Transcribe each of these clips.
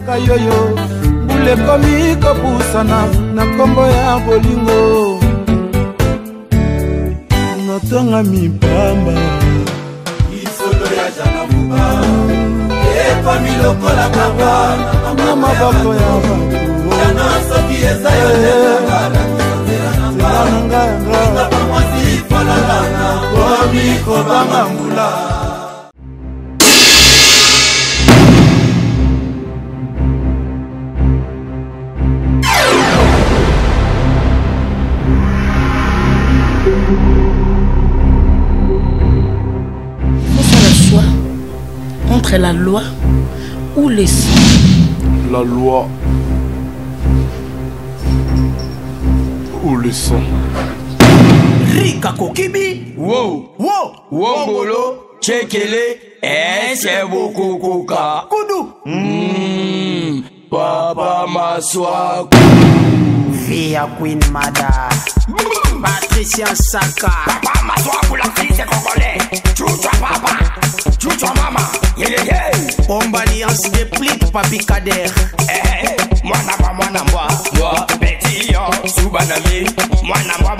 Kayoyo, bule komi kopusana na kombo ya bolingo. Natonga mipamba isolo ya jana buba. Epa miloko la baba na maboko ya batu. Jana soki eza yo nanga nanga nanga mwasi falala komi kobanga mbula. Entre la loi ou les sang. La loi ou le sang. Rika Kokibi. Wow. Wow. Wongolo. Chekele. C'est beaucoup koka. Kudu. Papa Maswa. Via Queen Mada. Patricia Saka. Papa Maswa pour la fille c'est congolais. Chouchou papa. Chouchou maman. Yeah. Bomba alliance de plique papi Kader. Mwana moi. Petit yo. Soubanami. Mwana moi.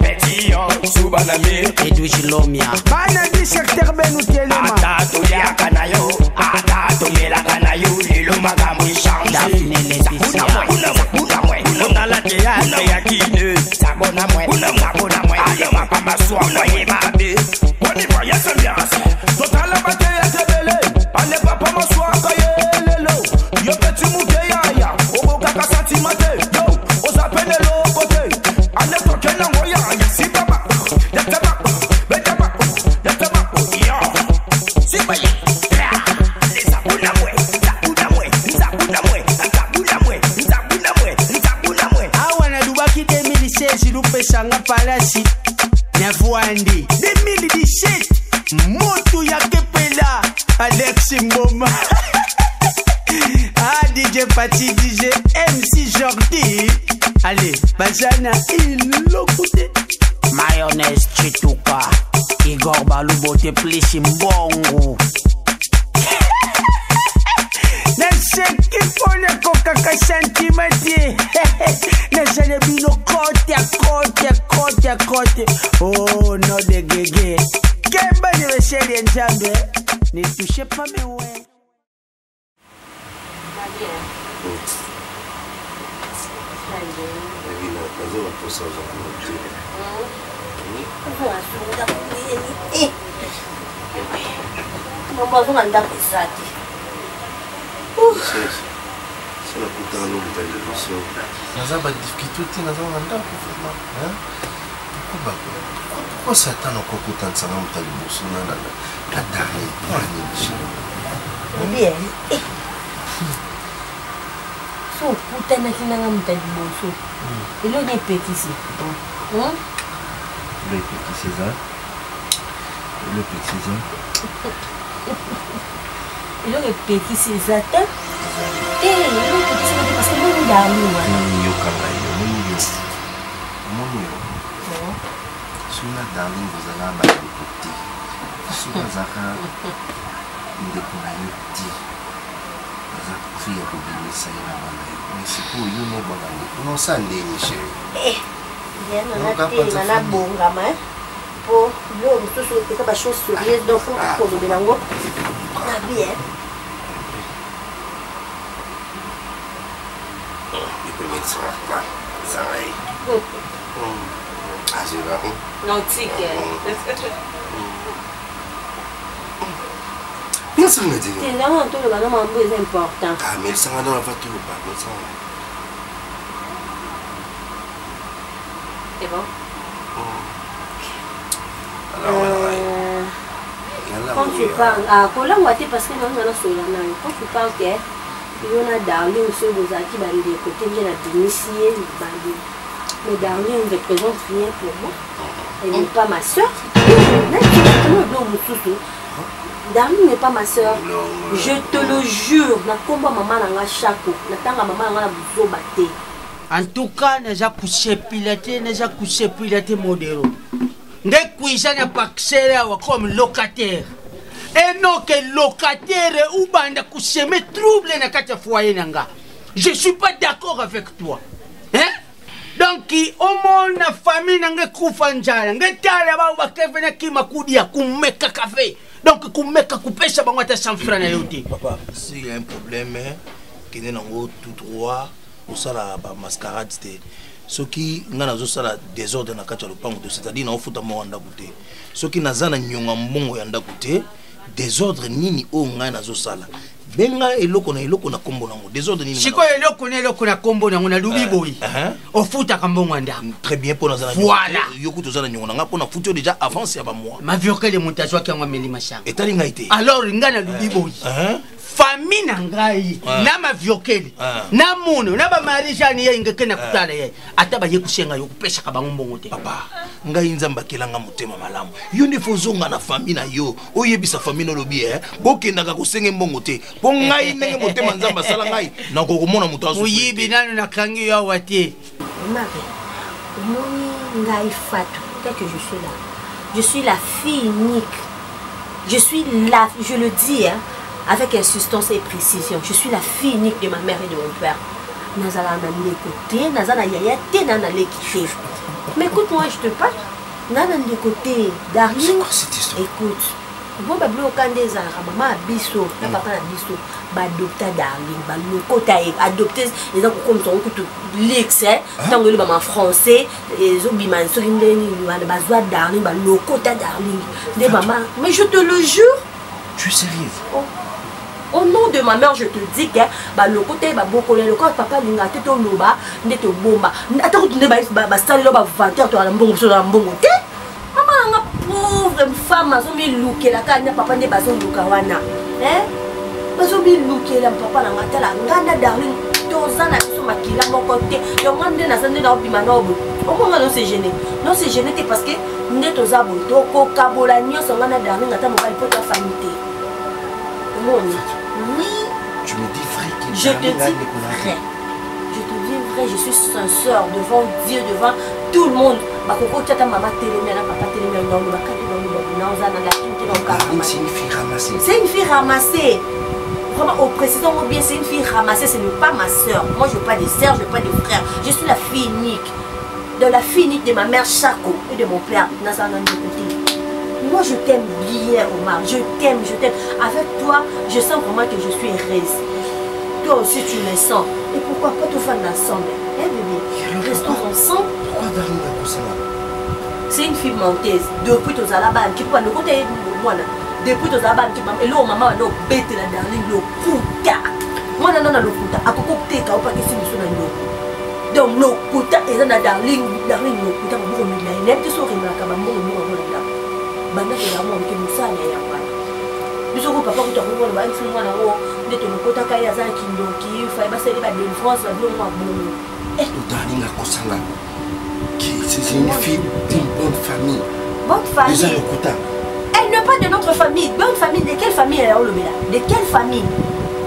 Petit yo. Soubanami. Edou Jilomia. Bana di secteur benu telema. Ata to ya kanayo. Ata to mela kanayo. Lilo magamu change. Daphne Laetitia. Una la te ya kine. Sabona mwe. Ale mapamba soa mwe mabe. Wani voya sembiance. Totala bate ya tebele. Ale papa maswa kayelelo. Yo petit mouke ya. Ogo kaka santimate. Yo. Osa penelo kote. Ale toke na ngoya. Si baba. Yataba. Betaba. Yo. Si baye. Shanga Palasi Nevuandi 2017 Motu ya Kepela Alex Ngoma DJ Pati DJ MC Jordi. Allez, Bazana Ilokute Mayonnaise Chituka Igor Balubote Plisi Mbongo Nasekipone kokaka sentimenti Nesene bino kote. Oh no de gege Kemba ni weseli njambe Ni touche pas me we C'est la putain de l'eau, de l'émotion. Naza ba difficulté naza nganda ko vraiment hein pourquoi Satan encore autant ça dans ta liboso na kadari pour la bien so putain na kinanga mtaliboso ilo ni petit le petit César ilo le petit César parce que nous d'armes Suna darling vous allez à ma côté. Suna zaka ndekuna yuti. Zaka fia kubini sayina bana. Mais c'est pour you no bana. Non ça ndeni chérie. Bien on a na bonga mais pour yo tout ce que pas chose sérieuse donc faut que je belango. Na bien. Ça va. Ah, c'est vrai. Non, tique. Bien sûr, me dit. C'est là où tout le monde est important. Ah, mais ça va dans la voiture ou pas? C'est bon? Quand tu parles, parce que quand tu parles, il y a Darlene aussi, vous avez des côtés, il y a d'initier, mais Darlene représente rien pour moi. Elle n'est pas ma soeur. Darlene n'est pas ma soeur. Je te le jure. Na komba maman nanga chako. Na tanga maman nanga buzo bate. En tout cas, nous avons couché piloté modèle. Nous avons couché comme locataire. et non que locataire ou banda kuseme trouble na kati foyer nanga. Je suis pas d'accord avec toi. Hein? Donc au moins la famille nanga kufa njala. Ngetala ba bakevena kima kudia kumeka café. Donc kumeka kupesha bango ta 100 francs na yote. Papa, s'il y a un problème qui est dans tout droit, au sala ba mascarade c'était ce qui ngana zo sala désordre na kati ya lopango, c'est-à-dire na ofuta mo anda goûter. Ce qui nazana nyonga mbongo ya ndagoûter, désordre nini o ngana zo sala. Benga eloko na kombo nango. Désordre nini. Siko eloko na kombo nango na lubi boy. Ofuta kambongo anda. Très bien pour nazana. Voilà. Yoku tozana nyonga nga pona futo déjà avance ya ba mois. Ma vioque de montage wa kangwa melima shanga. Et tali nga été. Alors ngana lubi boy. Famille nangai na ma vioqueli na muno na ba marijani ye ngeke na kutala ye ataba ye kusenga yo kupesha ka bango te. Papa ngai nzamba kelanga mutema malamu yo ne fozonga na famille na yo oyebisa famille no lobi bokenda ka kusenge mbongo te po ngai ndenge mutema nzamba sala ngai na ko komona muto azu uyibi nanu na kangi yo wati Marie moni ngai fatu que je suis la fille unique, je le dis avec insistance et précision, je suis la fille unique de ma mère et de mon père. Nazala na l'écouter, nazala yaya te na l'équité. Mais écoute-moi, je te parle. Nana de côté, Darling. Écoute. Bon, bah, bleu au Kandeza, maman a biso, na papa a biso, bah, adopter Darling, bah, le côté adopter, les gens comme ton couteau, l'ex, tant que le maman français, les autres biman, ceux qui bah, zoa Darling, bah, le côté Darling, des mamans. Mais je te le jure. Tu es sérieuse? Au nom de ma mère, je te dis que bah, le côté bah, beaucoup le corps papa linga te to loba ndete bomba attends tu ne ba sali lo ba vanter to la mbongo so la mbongo te maman nga pauvre femme azo mi luke la kanya papa ne bazo luka wana bazo mi luke la papa la ngatala nganda Darling tozana biso makila moko te yo ngande na sande na obima na obo omonga no se gêner parce que ndete ozabo to ko kabola nyoso ngana Darling ngata mobali po ta famille te oui. Tu me dis vrai qu'il je te dis vrai. Je te dis vrai, je suis sincère devant Dieu, devant tout le monde. Maman papa c'est une fille ramassée. C'est une fille ramassée. Vraiment, au précisant bien, c'est une fille ramassée, ce n'est pas ma soeur. Moi, je n'ai pas de soeur, je n'ai pas de frère. Je suis la fille unique. De la fille unique de ma mère Chako et de mon père. Moi je t'aime bien Omar, je t'aime. Avec toi, je sens vraiment que je suis heureuse. Toi aussi tu le sens. Et pourquoi pas tout faire ensemble? Bébé, restons ensemble. Pourquoi Darling a comme ça? C'est une fille menteuse. Depuis tous à la bande, tu peux le côté moi là. Depuis tous à la bande, tu peux. Et là maman a bête la Darling le puta. Moi non le puta. À quoi côté quand pas que c'est le son. Donc le puta et là Darling le puta pour me dire. Il est toujours là quand même là. Banda ke yamo ke musala ya bana biso ko papa ko toko ba nsi mwana wo ndeto lokota kai azana kindoki fa ba sele ba délivrance ba bilo mwa bono Darling a kosanga qui c'est une fille d'une bonne famille. Bonne famille. Déjà lokota. Elle n'est pas de notre famille. Bonne famille de quelle famille elle a au Lomela? De quelle famille?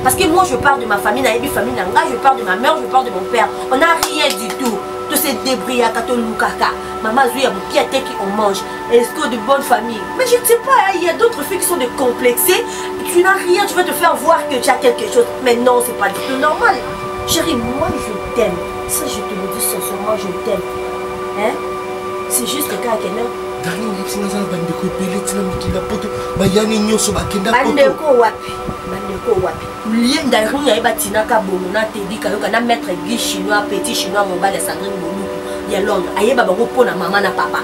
Parce que moi je parle de ma famille, naïbi famille nanga, je parle de ma mère, je parle de mon père. On n'a rien du tout. Tous ces débris à Katolukaka. Maman Zouya Boukiate qui on mange. Est-ce que de bonne famille? Mais je ne sais pas, il y a d'autres filles qui sont décomplexées. Tu n'as rien, tu vas te faire voir que tu as quelque chose. Mais non, c'est pas du tout normal. Chérie, moi je t'aime. Ça je te le dis sincèrement, je t'aime. Hein? C'est juste que quand quelqu'un. Darling, c'est dans un bandeko pelé, tu n'as mis la pote. Bayani nyoso bakenda pote. Bandeko wapi? Lien d'ailleurs, il y a Batina Kabono, na Teddy Kayoka, na maître Guy chinois, petit chinois, mon bal et Sandrine Bonou. Il y a Londres. Aïe baba repos na maman na papa.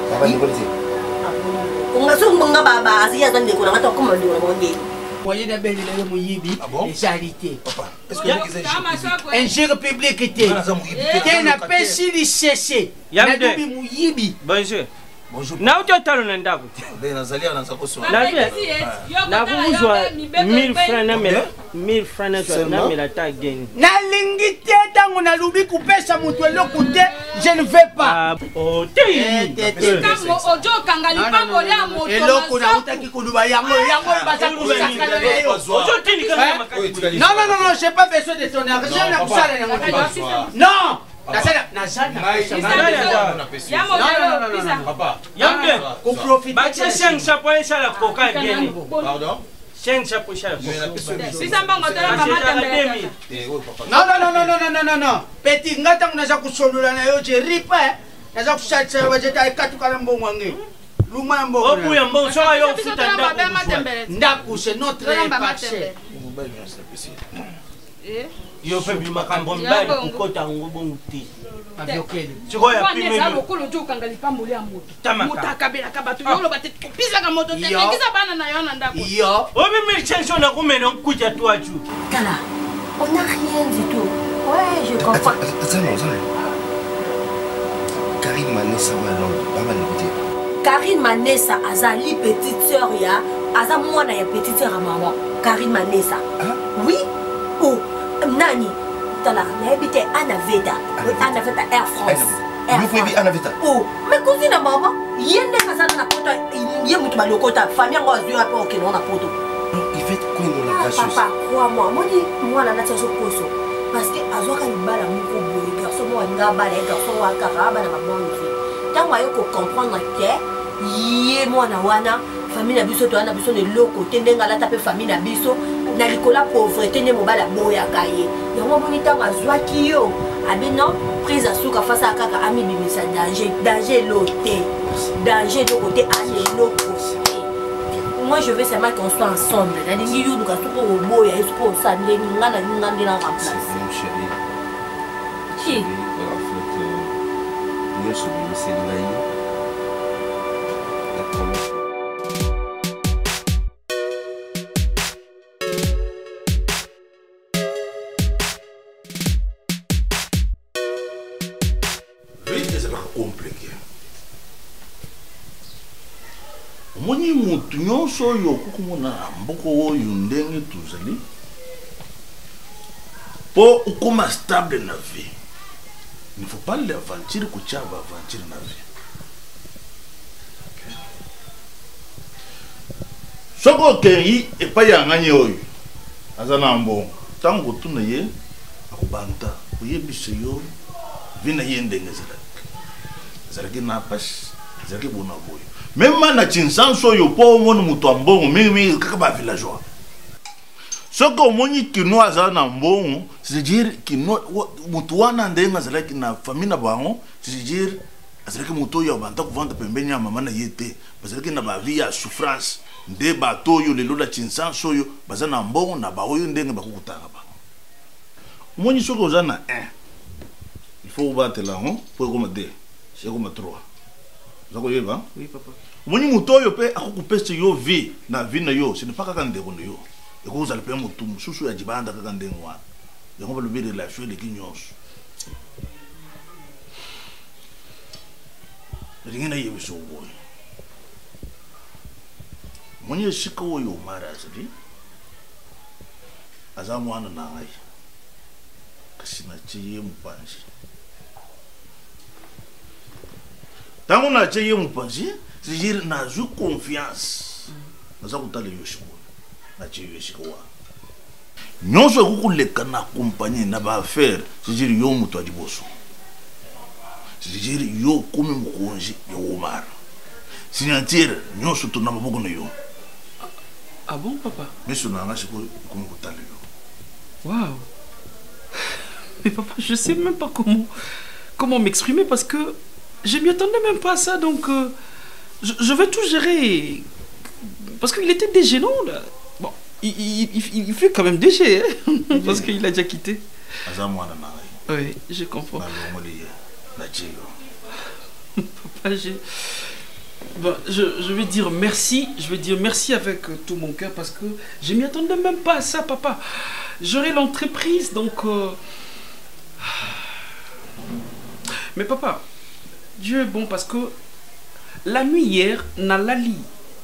On a son manga baba, Asia dans des couleurs, attends comment on dit au monde. Voyez la belle de Mouyibi, les charités. Papa, est-ce que vous un gire public était. T'es n'a pas si li cessé. Yabi Mouyibi. Bonjour. Bonjour. Na uto talo na ndako. Ben nazali ana sako so. Na kuzwa 1000 francs na mela. 1000 francs na mela ta geni. Na lingi te tango na lubi kupesa mutu eloko te, je ne vais pas. Oh te. Kamo ojo kangali pambo ya moto. Eloko na utaki kuluba yango basa kusaka na leo. Ojo tini kama makati. Non, j'ai pas besoin de ton argent na kusala na moto. Non. Pardon? 5 chapeau. Non. Petit, ngata unaza kusolola na yo je ripa. Naza kushatsa wajeta ikatuka na mbongo wange. Luma mbongo. Obu ya mbongo soka yo futa ndaku c'est notre parcelle. Yo pe bima kambo mbali kukota ngobongo ti. Avyokeli. Chiko ya pime. Neza lokolo jo kangala pamboli ya moto. Mutakabela kabatu yolo bate kupisa ka moto te ngisa bana na yona ndako. Yo. Obi milchenso na kumena kuja tu aju. Kala, on n'a rien du tout. Ouais, je comprends. Attends. Karine Manessa baba n'écoute. Karine Manessa azali petite sœur ya, aza mwana ya petite sœur à maman. Karine Manessa. Oui. Oh, nani? Tala, n'habite Anna Veda. Anna Veda Air France. Vous pouvez Anna Veda. Oh, mais cousine maman, yende kasana na kota, yemutu balokota, famille ngo azura pa okino na poto. Il fait quoi dans la gracieuse? Papa, crois-moi, moi la nature koso. Parce que azoka libala moko boye garçon mo nga bala garçon wa karaba na mabonne fille. Tant moi ko comprendre que yé moi na wana famille na biso to ana biso ne loko tendenga la taper famille na biso na likola pauvreté ne mobala boya kaye. Yango moni tant azwaki yo. Abi non, prise à souka face à kaka ami bimisa danger loté. Danger de côté aller loko. Moi je veux seulement qu'on soit ensemble. La ligne you nous a tout pour au boy et pour ça les ngana ngana en place. Chérie. Qui? En fait, nous sommes c'est là. Moni mutu nyonso oyo kukumona mboko oyo ndenge tuzali po ukoma stable na vie. Il ne faut pas l'aventure que tu as aventure na vie. Soko keri epa yanganye oyo azana mbongo tango tuna ye akubanta oyebise yo vina ye ndenge zalaki na pas zalaki bona boyo. Même na chinsanso yo po moni mutu ambongo mingi kaka ba villageois. Soko moni kino azana mbongo, c'est-à-dire kino mutu wana ndenga zalaki na famille na bango, c'est-à-dire azalaki mutu yo banta kuvanda pembeni ya mama na yete, bazalaki na ba vie ya souffrance, nde bato yo lelo la chinsanso yo bazana mbongo na ba oyo ndenge bakukutanga ba. Moni soko ozana 1. Il faut battre là, pour comme 2, c'est comme 3. Oui, papa. Moni mutoyo pe akukupesa yo vie na vie na yo, ce n'est pas kaka ndeko yo. Eko vous allez payer mutu mususu ya jibanda kaka ndengo wana. Yango ba lobi relation de kinyos. Ringena yebiso boy. Moni shika yo mara azali. Azamu wana na ngai. Kasina chiye mupanji. Tant qu'on a déjà mon pensée, c'est-à-dire n'a eu confiance. Nous avons talé yoshiko, n'a déjà yoshiko. Nous sommes les canaux accompagnés n'a pas faire, c'est-à-dire yo muto di bosso. C'est-à-dire yo comme mon congé yo omar. Signature, nous sommes tous na maboko na yo. Ah bon papa? Mais ce n'a pas c'est comme ko talé yo. Waouh. Mais papa, je sais même pas comment m'exprimer parce que je m'y attendais même pas à ça, donc je vais tout gérer. Parce qu'il était dégénant, là. Bon, il fait quand même déger, hein, parce qu'il a déjà quitté. Oui, je comprends. Papa, bon, je vais dire merci. Je vais dire merci avec tout mon cœur parce que je m'y attendais même pas à ça, papa. J'aurai l'entreprise, donc... Mais papa... Dieu est bon parce que la nuit hier, Nalali,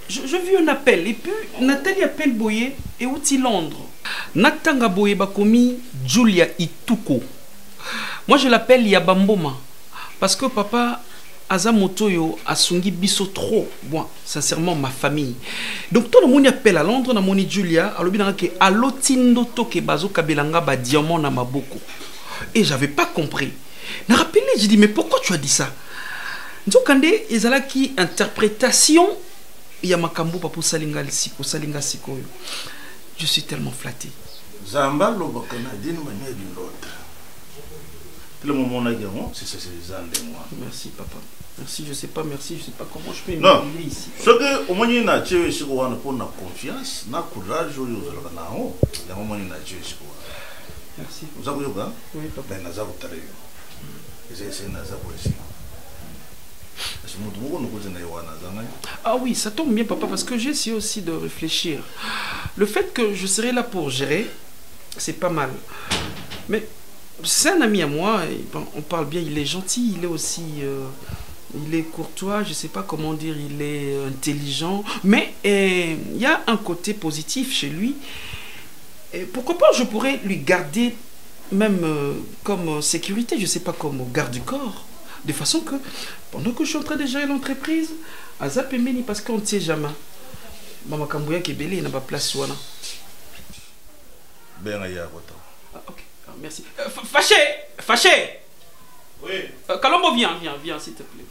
je vis un appel et puis Nathalie appelle Boye et outil Londres. Natanga Boye Bakomi Julia Ituko. Moi je l'appelle Yabamboma parce que papa Azamotoyo a sungi biso trop. Bon, sincèrement ma famille. Donc tout le monde appelle à Londres na moni Julia, alors bien que alotindo toke bazo kabelanga ba diamant na maboko. Et j'avais pas compris. Na rappelé, j'ai dit mais pourquoi tu as dit ça? Nzokande ezalaki interprétation il y a makambo papa salinga sikoyo. Je suis tellement flatté. Zamba lobakana d'une manière d'une autre. Le moment là, c'est moi. Merci papa. Merci, je sais pas comment je peux m'aider ici. Ce que au moins il a tué ce qu'on a pour la confiance, na courage au lieu de la nao. Il y a un moment il a tué ce qu'on a. Merci. Vous avez vu quoi? Oui papa. Ben naza vous taré. C'est naza pour ici. Ah oui, ça tombe bien papa parce que j'ai essayé aussi de réfléchir. Le fait que je serai là pour gérer, c'est pas mal. Mais c'est un ami à moi, et bon, on parle bien, il est gentil, il est aussi... il est courtois, je sais pas comment dire, il est intelligent. Mais il y a un côté positif chez lui. Et pourquoi pas je pourrais lui garder même comme sécurité, je sais pas, comme garde du corps. De façon que, pendant que je suis en train de gérer l'entreprise, à Zapemeni, parce qu'on ne sait jamais. Maman Kambouya qui est belle, il n'a pas place. Ben, ok, merci. Fâché. Oui. Kalombo, viens, s'il te plaît,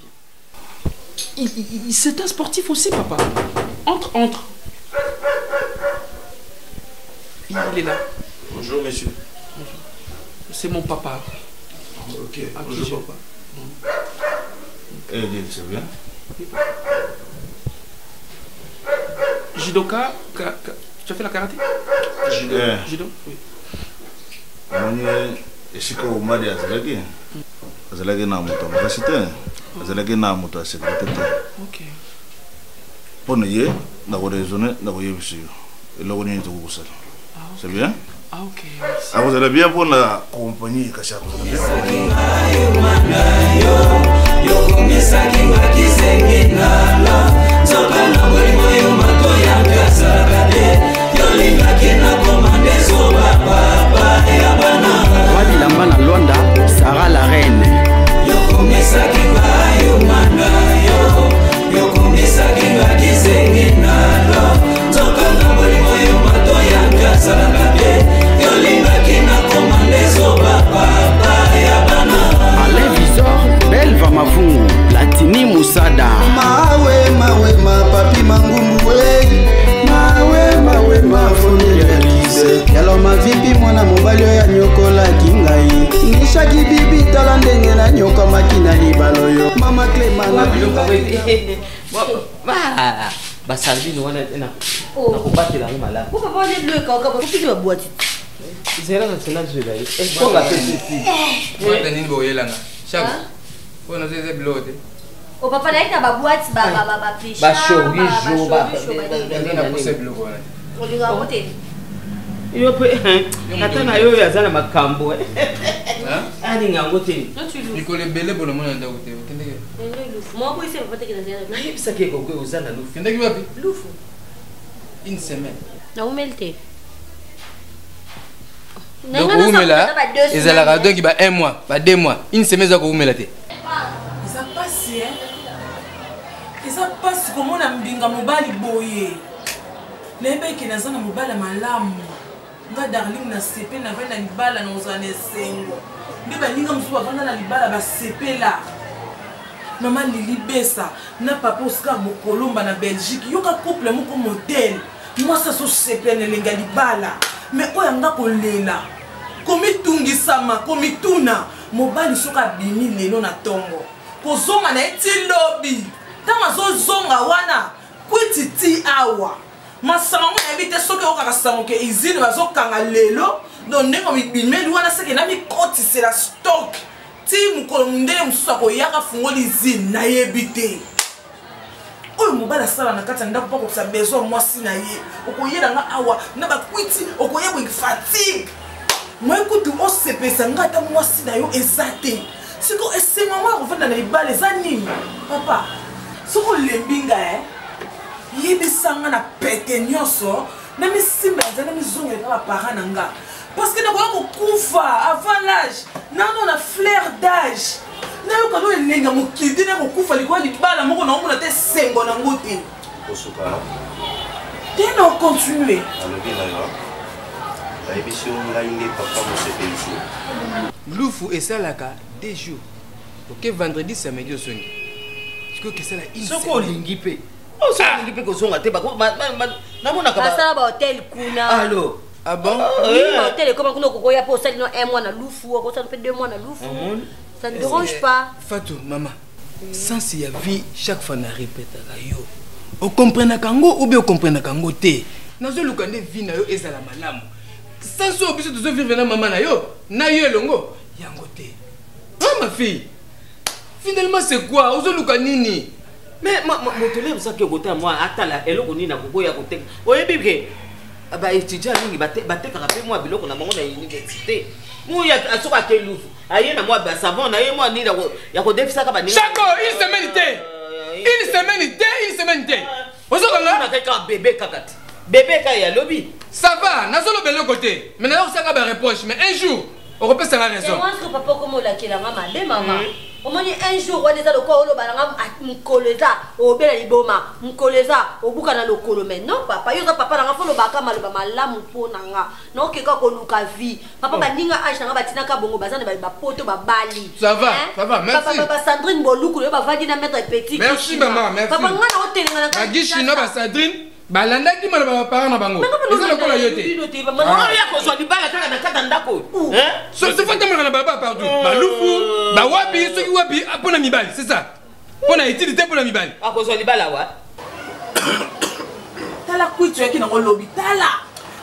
viens. C'est un sportif aussi, papa. Entre. Il est là. Bonjour, monsieur. Bonjour. C'est mon papa. Ok, bonjour, papa. C'est bien. Judoka, tu as fait la karaté? Judo. Oui. Esiko umari azalaki. Azalaki na moto makasite. Azalaki na moto sécurité. OK. Pour nous na ko raisonner na ko yebisi. Eloko ni nzo ko sala. C'est bien? Ah OK. Ah, vous allez bien pour la compagnie Kacha. Lamba na Londa, Sarah la reine. Alain Visor, Belva Mavungu, Latini Musada. Mawe, papi mangumbu mawe, mafoni réalise. Yalo mavipi mwana mobali ya nyokola kingai. Nishaki bibi tala ndenge na nyoka makina libalo yo. Mama Clemana. Basalvini wana na kubatela ngimala. Pourquoi pas les bleus quand on pique la boîte? Zera national jeu là. Est-ce qu'on va faire ceci? Ouais, t'as une boyelanga. Chaque. On a des blocs. O papa na ita ba boîte ba pêche. Ba chori jo ba. On a poussé bloc voilà. On lui a voté. Yo pe katana yo yazana makambo. Ani ngangote. Iko le bele bono mona nda kote. Kendeke. Moi pour essayer pas te que dans na yebisa ke ko uzana lufu. Kendeke wapi? Lufu. Une semaine. Na umelte. Donc umela ezalaka donc ba 1 mois, ba 2 mois, une semaine za ko umela te. Ça passe hein. Et ça passe comme on a mbinga mobali boye. Lebe ki nazana mobala malamu. Nga darling na sepe na vena libala na ozane sengo. Ndi ba linga musu bavanda na libala ba sepe la. Mama Lili Bessa na papa Oscar Mokolomba na Belgique. Yoka couple moko modèle. Moi ça so sepe na lenga libala. Mais oya nga kolela. Komi tungisama, komi tuna. Mobali soka bimi lelo na tongo. Kozonga na eti lobby. Tama zo zonga wana. Kwititi awa. Masango na ebite soki okaka sango ke izine bazo kanga lelo. Donc ndeko bimeli wana seke na mi koti c'est la stock. Ti mukolo ndele mususu akoyaka fungoli izine na yebite. Oyo mobala sala na kati ndako poko sa besoin mwasi na ye. Okoyela nga awa na bakwiti okoyeba fatigue. Moi écoute on se pesa ngata mwasi na yo ezate. Siko esenga mwa kovanda na libale za nini? Papa, soko lembinga yebisanga na pete nyonso na misimba na mizonga ka parents nanga. Parce que na kufa avant l'âge, non na fleur d'âge. Na yo kalo elenga mokidi na kufa likwa libala moko na omona te sengo na ngote. Osuka. Tena on continuer. La émission ngai papa mo sepelisi. Lufu esalaka 2 jours. OK, vendredi samedi au songi. Parce que c'est la une. Soko lingi pe. Oh, ça ne peut pas se rater. Ça va hôtel kuna. Allô? Ah bon? Oui, hôtel comme on a pour ça, un mois na loufou, ça fait 2 mois na loufou. Ça ne dérange pas. Fatou, maman. Sans si y a vie, chaque fois na répète à yo. On comprend kango ou bien on comprend kango te. Nazo lukande vie na yo ezala malamu. Sans so obligé de vivre na maman na yo. Na yo elongo yango te. Ah ma fille. Finalement c'est quoi? Ozo lukanini. Mais mon télé ça que côté moi atala eloko ni na koko ya côté. Oye bibé. Aba étudiant lingi batte rappeler moi biloko na bango na université. Moi ya asoka ke lufu. Aye na moi ba savon na ye moi ni ya ko defisa ka ba ni. Chaco, une semaine té. Une semaine té. Ozo kanga na kaka bébé kakati. Bébé ka ya lobby. Ça va, nazo lo belo côté. Mais na ça ka ba reproche, mais un jour on repère ça la raison. Et moi ce que papa comme la ki la maman. Au moins un jour on est dans le corps on balanga mkoleza obela liboma mkoleza obuka na lokolo mais non papa yo papa na ngafo lo baka maloba malamu pona nga non ke ka ko luka vie papa baninga age na batina ka bongo bazana ba poto ba bali ça va merci papa Sandrine Boluku yo ba vadi na mettre petit merci maman merci papa nga na hotel nga na gishi no ba Sandrine balanda ki mala ba parents na bango eza lokola yote maman ya ko so libala kaka na kata ndako hein so se fanta mala baba partout balufu ba wapi soki wapi apona mibali c'est ça pona utilité pona mibali ako so libala wa tala kuitu yaki na lobby tala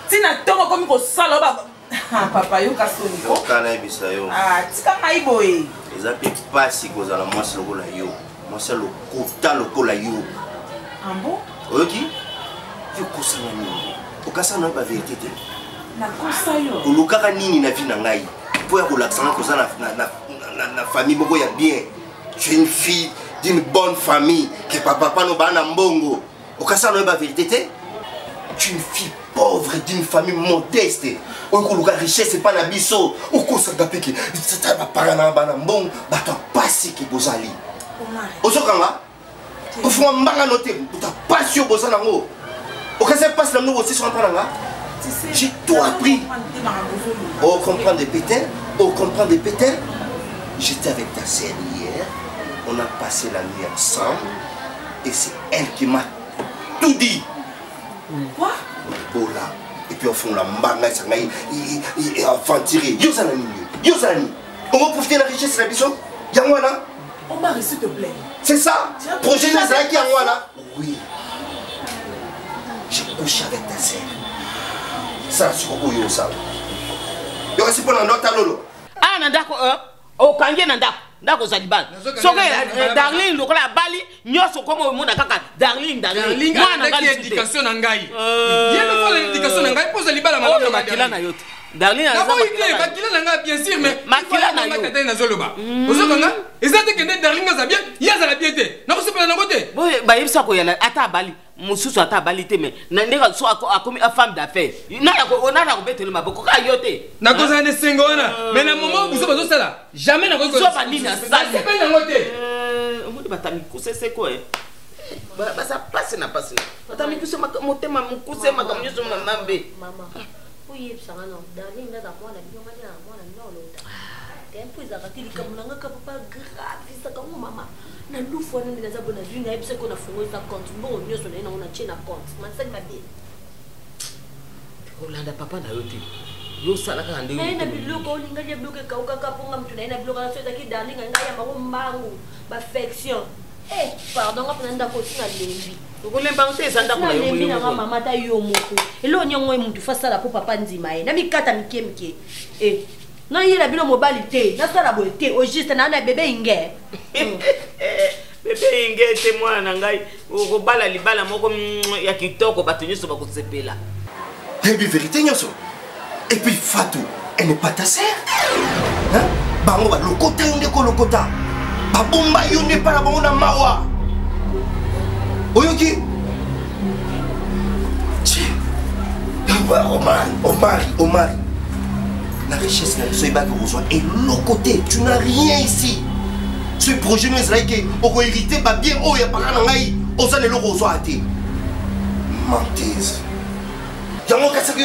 tina tongo komi ko sala ba papa yo kasoni ko kana ibisa yo tika ngai boye eza pe pasi kozala mwasi lokola yo mwasi lokota lokola yo ambo oyoki yo kosana nini okasana ba vérité te na kosa yo olukaka nini na vie na ngai po ya kolakisanga koza na famille moko ya bien tu es une fille d'une bonne famille que papa no bana mbongo okasana ba vérité te tu es une fille pauvre d'une famille modeste okoluka richesse pas na biso okosanga peke tata ba parana bana mbongo bato pasi ki bozali ozokanga ofuma mbanga note ta passion bozana ngo okase passe la nous aussi sur un paranga j'ai tout appris au comprendre des pétins j'étais avec ta sœur hier on a passé la nuit ensemble et c'est elle qui m'a tout dit quoi bola et puis au fond la mbanga sangai et aventurer yozani on va profiter de la richesse de la biso yangwana Omar s'il te plaît c'est ça projet là qui yangwana oui j'ai couché avec ta sœur ça c'est quoi yo ça yo kasi pona ndota lolo ah na ndako o kange na ndako za libala soke darling lokola bali nyoso komo mona kaka darling mwana ngai éducation na ngai yendo fa l'éducation na ngai poza libala malamu makila na yote darling na za makila na ngai bien sûr mais makila na yo tata na zoloba ozokanga ezate kende darling za bien yaza la bien te na kosepela na kote boye ba yebisa ko yala ata bali mususu ata bali te mais na ndeka so akomi a femme d'affaires na ko betela maboko ka yote na koza ne sengo wana mais na moment buso bazo sala jamais na ko so ba nini na sala sepela na kote omoni batami kusese ko basa passe na batami kusema motema mukuse makamnyoso mambe mama oui ça va non darling na mwana bioma na mwana no tempo izakatili kamunanga ka papa grave ça comme mama na lufu wana ndina zabona zwi na yebise ko na fungo sa compte bon nyoso na ina ona chena compte mansa ma bien olanda papa na yote yo sala ka ndenge na ina biloko olinga je bloke ka ukaka ponga mtu na ina biloko na soza ki darling ngaya mako mbangu ba affection pardon ngapona ndako sina lembi ukulemba ngiteza ndako na yo lembi na mama ta yo moko elo nyongo mtu fasala po papa nzima ye na mikata mikemke non il a bien mobile té na sala boté au juste na bébé inge bébé inge te mwana ngai ko bala libala moko ya kitoko bato nyoso ba kusepela et puis vérité nyoso et puis Fatou elle n'est pas ta sœur hein bango ba lokota ndeko lokota ba bomba yo n'est pas la bonne mawa oyoki Omar la richesse n'a pas besoin et l'autre côté tu n'as rien ici ce projet nous est que on va hériter pas bien oh ya pas ngai on s'en est le rose à thé menteuse yango kasa que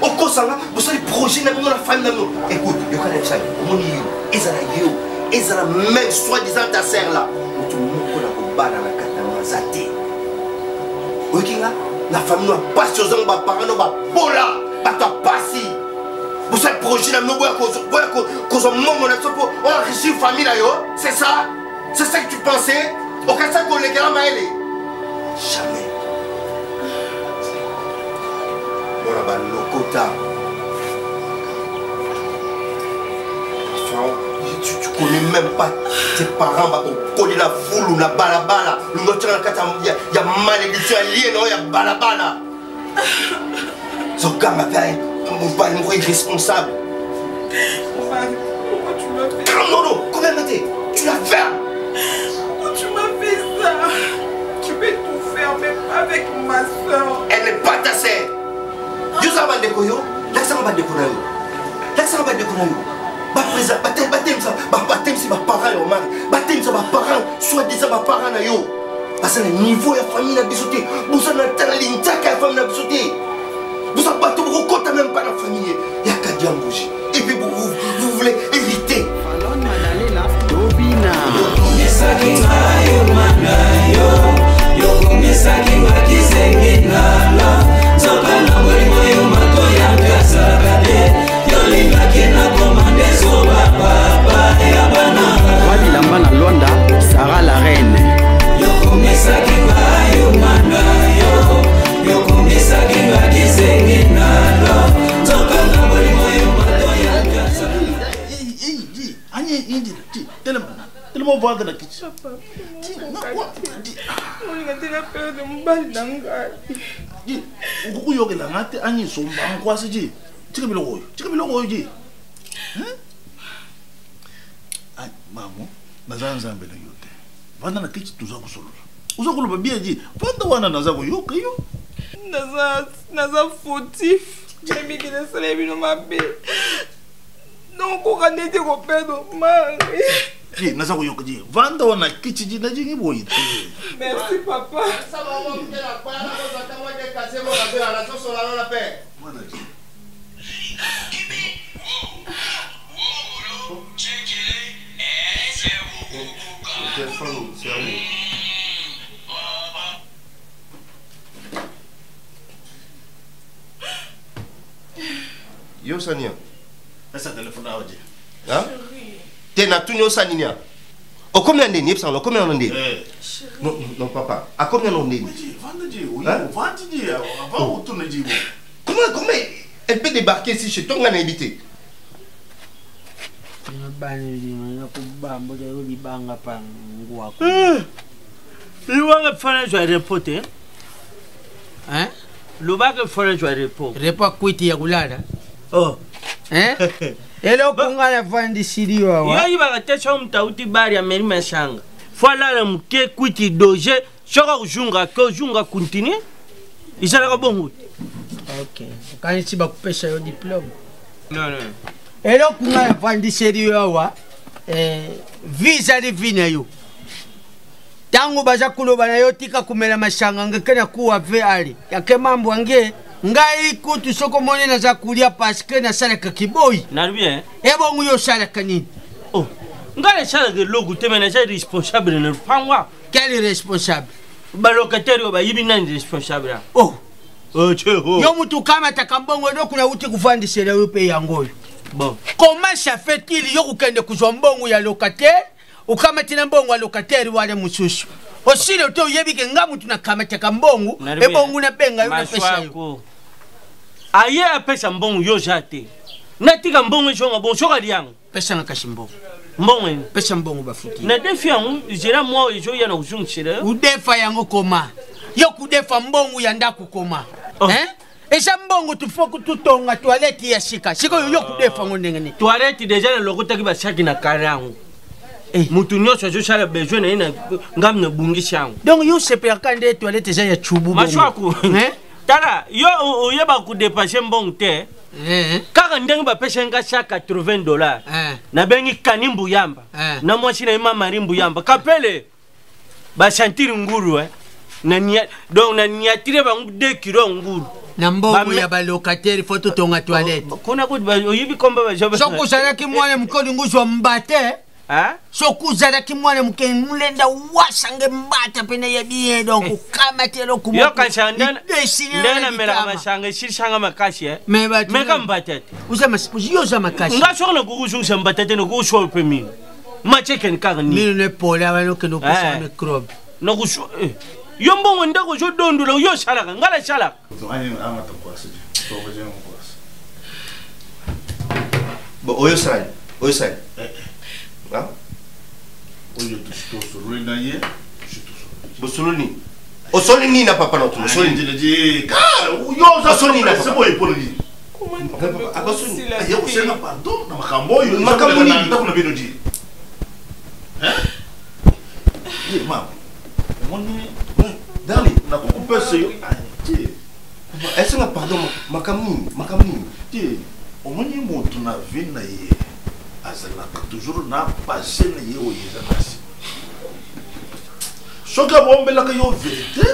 on kosanga vous savez projet na la famille na écoute yo kana ça mon yo ezala même soi-disant ta sœur là tout le monde ko na ko bana na kata mazate Okinga, la famille nous a passé aux hommes, nos parents nous a bola, bata passi. Vous savez, projet là, nous voyons qu'on a moment pour enrichir la famille là, c'est ça? C'est ça que tu pensais? Au cas ça qu'on les gars maëlé. Jamais. Bon là-bas, Lokota. Tu connais même pas tes parents, on connaît la foule ou la balabala. Nous nous tirons il y a malédiction liée, non, il y a balabala. Ce gars m'a fait un irresponsable. Pourquoi tu m'as fait ça? Non, non, combien de temps tu l'as fait? Pourquoi tu m'as fait ça? Tu peux tout faire, même avec ma soeur. Elle n'est pas ta sœur. Je sais pas de quoi yo. L'accent va de quoi yo. L'accent va de quoi yo. Baptême c'est ma parent yo mari. Baptême c'est ma parent, soi-disant ma parent na yo. Parce que le niveau ya famille na bisoté. Vous en entendez l'intaka famille na bisoté. Vous en battez vous comptez même pas la famille. Ya kadia mbouji. Et puis vous voulez éviter. Alon Madalela Dobina. Wadilamba na Luanda, Sarah la reine. Tellement voir dans la kitchen. Maman, nazanzambe na yote. Vanda na kichi tuzakusolola. Uzakuluba bien dit. Vanda wana nazako yoka yo. Naza fautif. J'aime que les soleils no mabe. Donc on a été repéré mari. Ji nazako yoka ji. Vanda wana kichi ji na jingi boyi. Merci papa. Ça va on me la pas na ko zata moi de casser mon affaire à la sauce sur la paix. Mwana ji. Yo Sania. Essa telefone aje. Hein? T'es na tout yo Sania. O combien de nips en combien on dit? Non non papa. À combien on dit? Vendez oui, vendez avant retourner dit. Comment elle peut débarquer si chez toi on a invité? Lubaga fana jwa report eh? Hein? Lubaga fana jwa report. Report kwiti ya kulala. Oh. Eh? Elo kungala fandi siri wawa. Ya iba katesha mtauti bari ya meri mashanga. Fala la mke kwiti doje shoka kujunga ko junga continue. Isala ka bongo. Okay. Kani chiba kupesha yo diploma. Non. Elo kungala fandi siri wawa. Visa li vina yo. Tangu baza kuloba na yo tika kumela mashanga ngekena kuwa ve ali. Yake mambo ange ngai kutu soko mone na za kulia paske na sala ka kiboi. Na bien. Ebo nguyo sala kanini. Oh. Ngale sala ke logo te manager responsable ne pangwa. Quel est responsable? Ba locataire ba yibi nani responsable. Oh. Oh cheho. Yo mutu kama takambongo ndo kuna uti kufandisela yo pe yango. Bon. Comment ça fait-il yo kukende kuzwa mbongo ya locataire? Ukamati mbongo wa locataire wale mususu. Osile to yebike ngamu tunakamata kambongo ebongo na benga yo na pesa yo. Aye apesa mbongo yo jate. Natika mbongo jonga bon shoka liango. Pesa na kashimbo. Mbongo pesa mbongo bafuti. Na defi yangu jera moi jo yana kuzungishira. Udefa yango koma. Yo kudefa mbongo ya ndaku koma. Eh? Esa mbongo tufoku tutonga toilette ya shika. Shiko yo kudefa ngondengene. Toilette deja na lokota kiba shaki na karangu. Mutu nyosho jo shala besoin na ina ngamne bungisha yangu. Donc yo sepe akande toilette za ya chubu. Mashwaku. Eh? Tala yo oyeba ku dépasser mbongo te. Kaka ndengi ba pesa nga shaka $80. Na bengi kanimbu yamba. Na mwashi na ima marimbu yamba. Kapele ba santiri nguru na nia donc na niatire ba 2 kilo nguru. Na mbongo ya ba locataire faut tonga toilette. Kona ko ba oyibi komba ba joba. Soko sana ki mwana mkoli nguzwa mbate. sokuzalaki mwana moke mulenda wasange mbata pene ya bien donc ukamatelo kumo yo kansa ndana mela masanga shishanga makashi meka mbatete usama yo za makashi ngasona kukushusha mbatete no kusho pemini macheke nkanga ni mimi ne pola bano ke no kusa microbe no kusho yo mbongo ndako jo dondula yo shalaka ngala shalaka bo oyo sai oyo tusoloni na ye bosoloni osoloni na papa noto osoloni je cara uyo za osoloni na sebo ipoloni abasoni ya kusema pardon na makambo yo makambo ni ndakuna bino ji ye mama moni dali na kukupesa yo je est-ce que pardon makamni je omoni moto na vina ye azalaka toujours na passé na ye oyeza nasi soki abombelaka yo vérité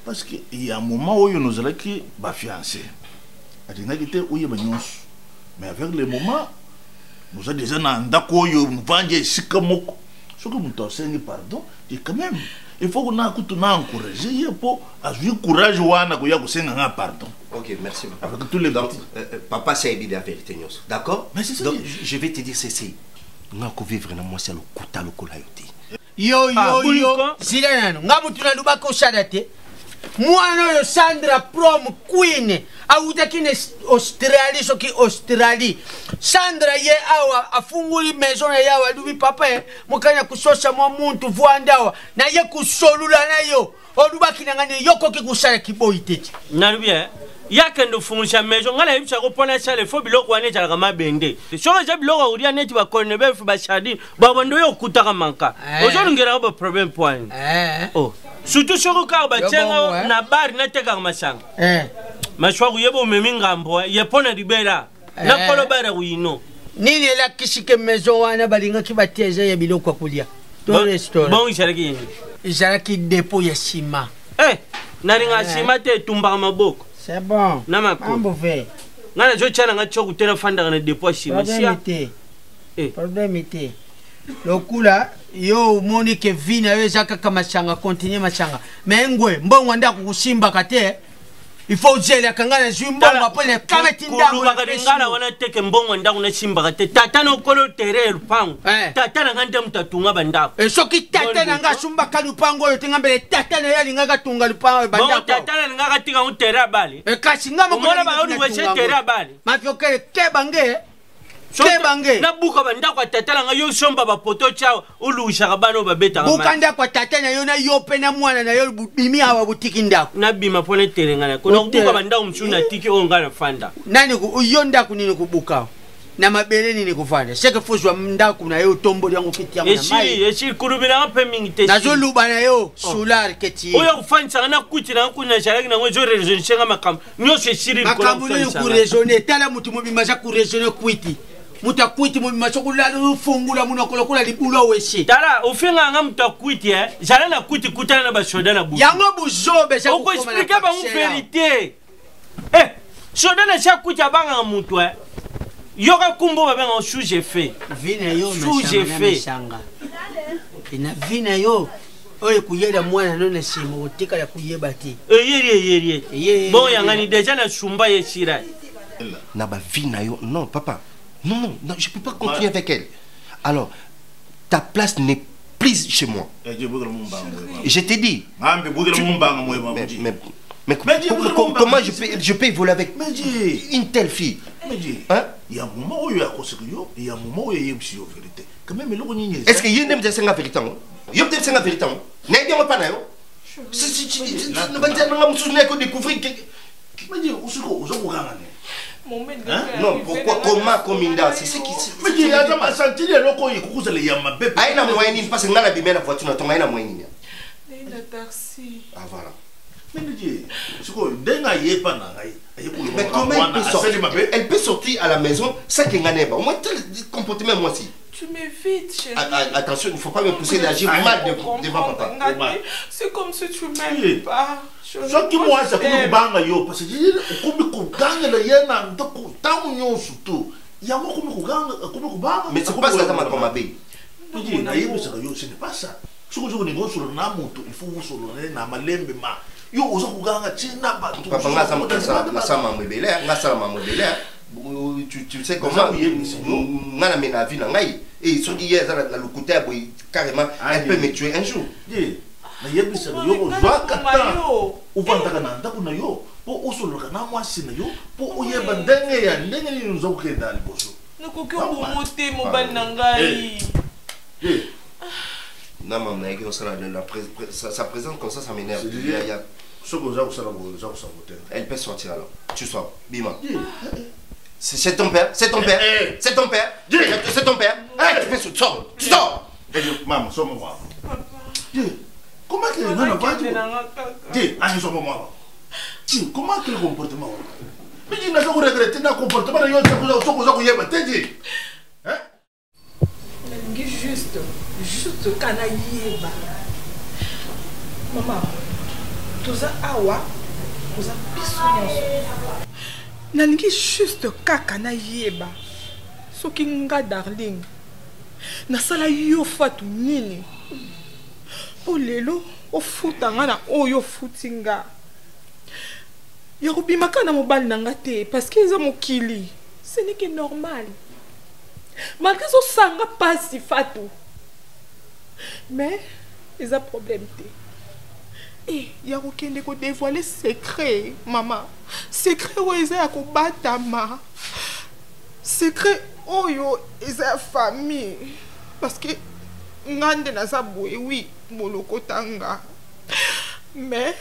parce que ya moment oyo nozalaki bafiancé alingaki te oyeba nyonso mais avec le moment noza déjà na ndako oyo mvandi esika moko soki moto asengi pardon et quand même il faut qu'on a kutu na encourager ye po azwi courage wana koya kosenga nga pardon. Ok, merci. Avec tous les donc, papa c'est dit la vérité nyonso. D'accord? Mais c'est ça. Donc je vais te dire ceci. Nga ko vivre na moi c'est le kuta le kolayoti. Yo sila nano nga mutu na lubaka osala te mwana oyo Sandra prom queen awutaki ne Australie soki Australie Sandra ye awa afunguli maison ya yawa lubi papa mukanya kusosa mwa muntu vuandawa na ye kusolula na yo olubaki nangane yokoki kusala kiboyi tete nalubi yakendo fungisha maison ngala yibisa ko pona sale fo biloko wane tala kama bende soko ja biloko uria neti ba konne be fu ba shadi ba bondo yo kutaka manka ojo ngera ba problem point oh surtout soko ka ba tsenga na bar na teka masanga mashwa kuyebo memi ngambo ye pona libera na kolo bara kuyino nini la kishike maison wana balinga kibateze ya biloko kulia to restaurant bon isharaki isharaki depot ya sima naringa sima te tumba maboko. C'est bon. Mambo fait. Ngana jo chana nga choku tena fanda na dépôt chima sia. Problème était. Lokula yo moni ke vina yo zaka kama changa continue machanga. Mengwe mbongo nda kukusimba kate. Il faut jela kangana zimbongo apone kama tindango. Ngana wana teke mbongo nda kuna simba kate. Tata no kolo tere lupango. Tata na ngande mtatunga bandako. Soki tata na nga sumba kalupango yo tenga mbele tata na yali nga tunga lupango bandako. Tata na nga tika utera bali. Kasi nga mo mona ba olu wese tera bali. Mafioke kebange. Kebange. Na buka bandako tata na nga yo somba ba poto chao ulusha kabano babeta kama. Bukanda kwa tata na yo na yo pena mwana na yo bimi awa butiki ndako. Na bima pone terengana. Kuna buka bandako msuna tiki ongana fanda. Nani uyonda kunini kubuka? Na mabele nini kufanya? Seke fuzwa ndako na yo tombo yangu kiti yangu na mai. Eshi kurubira ngape mingi tesi. Na zolu bana yo solar keti. Oya kufansa na kuti na kuna sharaki na ngwezo rezonishenga makamu. Nyose shiri kola kufansa. Makamu ni kurezone. Tala mutu mubimasa kurezone kwiti. Mutakwiti mubimasa kulala ufungula munokolo kula libula weshe. Tala ufinga nga mutakwiti jala na kuti kutana na bashoda na buzu. Yango buzobe sa kukoma na pakshela. Oko explique ba mu verite. Shoda na shakuti abanga mutu yoka kumbo babenga sous effet. Vina yo mashanga. Ina vina yo. Oye kuyeda mwana none simu utika ya kuyeba ti. Yeri. Bon yangani deja na shumba yeshira. Na ba vina yo non papa. Non, je peux pas continuer avec elle. Alors ta place n'est plus chez moi. Je t'ai dit. Mais comment je peux voler avec une telle fille? Hein? Il y a un moment où il y a il y a un moment où il y a une vérité. Quand même, est-ce que il y a une vérité? Il y a une vérité. N'est-ce pas là? Non, pourquoi comment commandant? C'est ce qui. Mais il y a un senti les locaux et coucou les yama bébé. Ah, il a moyen parce que n'a la voiture, il a moyen. Il a taxi. Ah voilà. Mais comment elle peut sortir à la maison sans qu'elle n'ait pas? Au moins, comportement moi aussi. Tu m'évites, chérie. Attention, il ne faut pas me pousser d'agir mal devant papa. C'est comme si tu m'aimes pas. Ce qui moi, c'est comme un bang yo parce que comme gagne le yena ndoko tamu surtout. Il y a beaucoup de mais c'est pas ça comme ma bébé. Ce n'est pas ça. Ce que je veux dire, sur le nom, il faut vous sur le nom, malembe ma. Yo, vous avez gagné China, bateau. Papa, tu sais comment on a mis la vie dans l'aïe. Et ce qui est dans le côté, carrément, elle peut me tuer un jour. Na yebisa yo zwa kata uvanda kana ndaku na yo po osolo kana mwasi na yo po oyeba ndenge ya ndenge ni nzokenda liboso nakoki omote mobali na ngai. Non, maman, sa présence comme ça m'énerve. Elle peut sortir alors. Tu sors, Bima. C'est ton père, c'est ton père, c'est ton père, c'est ton père. Tu peux sortir, tu sors. Maman, sors-moi. Comment est-ce que non, pas dit? Comment est-ce que le comportement? Mais tu n'as pas regretté le comportement de l'autre. Juste kana yeba. Maman, toza awa, toza piso. Nalingi juste kaka na yeba. Soki nga darling. Nasala yo fatu nini? O lelo o futa nga na oyo futinga. Ya robimaka na mobali nanga te parce que eza mokili. Ce n'est que normal. Malgré ça sanga pas si fatou. Mais ils ont problème. Et il y a aucun de dévoiler secret, maman. Secret où ils ont batama. Secret où ils ont famille. Parce que ngande na zaboué oui moloko tanga. Mais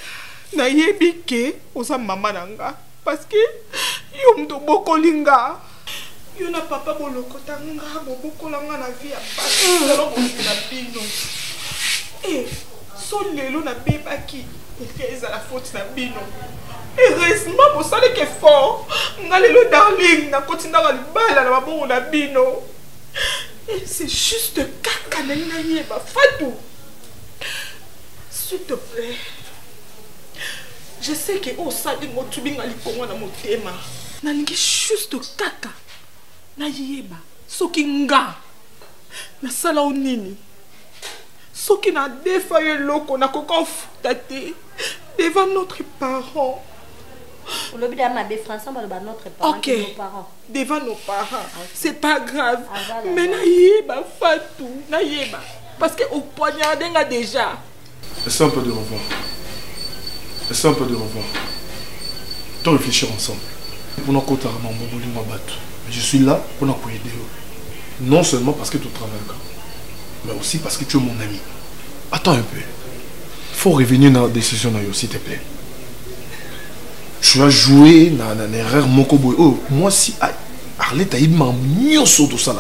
na yebike oza mama nanga parce que yom do bokolinga. Yo na papa boloko tanga bokolanga na vie ya papa solo na bino. Eh so lelo na bebaki eza la faute na bino. Heureusement pour ça que fort ngalelo darling na kotinda ka libala na babongo na bino. Et c'est juste kaka na yeba Fatou. S'il te plaît. Je sais que au sadi motubinga likongo na motema. Na lingi juste kaka. Na yeba soki nga na sala onini soki na defaye loko na koko futa te devant notre parent. Pour le but de ma français on va notre parent. Ok. Nos parents. Devant nos parents. Okay. C'est pas grave. Mais na yeba Fatou na yeba parce que au poignardé nga déjà. Laissez un peu de revoir. Laissez un peu de revoir. T'en réfléchir ensemble. Pour nous côté je suis là pour nous aider. Non seulement parce que tu travailles, mais aussi parce que tu es mon ami. Attends un peu. Il faut revenir dans la décision, s'il te plaît. Tu as joué dans une erreur. Oh, moi, si Arlette a eu ma mieux sur tout ça.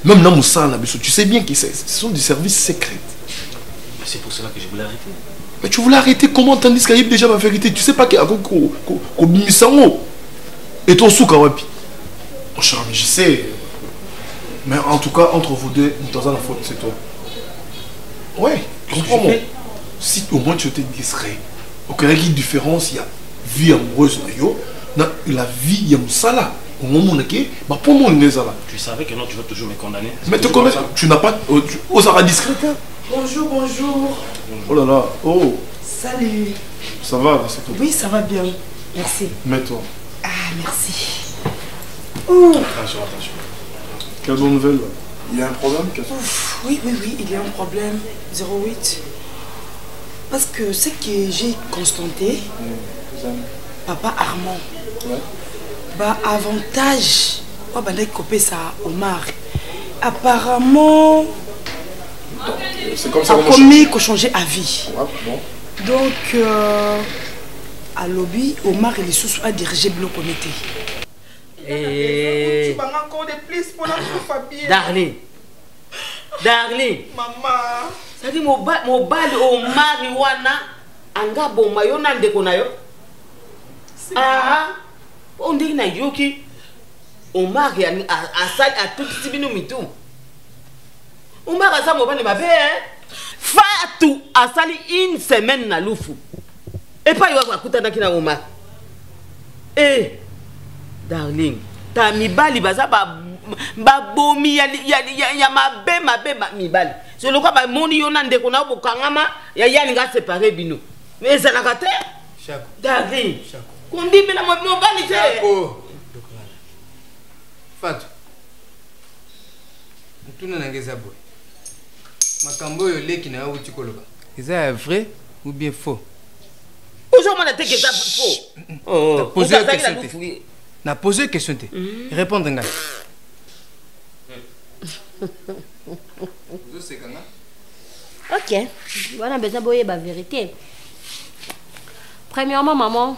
Même dans mon salon, tu sais bien que ce sont des services secrets. C'est pour cela que je voulais arrêter. Mais tu voulais arrêter comment tandis qu'il y a déjà ma vérité? Tu sais pas qu'il y a et ton souk wapi. Mon cher ami, je sais. Mais en tout cas, entre vous deux, dans la faute, c'est toi. Ouais, comprends-moi. Si au moins tu étais discret, aucune différence, il y a vie amoureuse, la vie, il y a ça. Au moment où pour moi, on est là. Tu savais que non, tu vas toujours me condamner. Mais te connais, tu n'as pas. Tu oses discret. Bonjour, bonjour. Oh là là, oh. Salut. Ça va, c'est tout. Oui, ça va bien. Merci. Mets-toi. Ah, merci. Oh. Attention. Quelle bonne nouvelle? Il y a un problème? Oui, il y a un problème. 08. Parce que ce que j'ai constaté, papa Armand, avantage, copier ça Omar. Apparemment, c'est comme ça a commis qu'on changeait à vie. Ouais, bon. Donc, à lobby, Omar et les sous a dirigé le comité. Et... Darling. Maman. Ça dit mon bal Omar wana anga bomba yo na ndeko na yo. Ah, on dit na yoki Omar yani asali a tout tibino mitu. Omar asa mo bane mabe Fatou asali une semaine na lufu. Et pas yo akutana kina Omar. Eh, darling, ta mibali baza babomi ya mabe mibali soloka bamoni yo na ndeko na bokangama ya yani nga séparé bino mais ezalaka te Darling kondimela mobali te Fatou ntuna nangeza boy makambo yo leki na yo uti koloba eza vrai ou bien faux aujourd'hui on a que ça faux na poser question te répondre ngai Ok, on a besoin de la vérité. Premièrement, maman,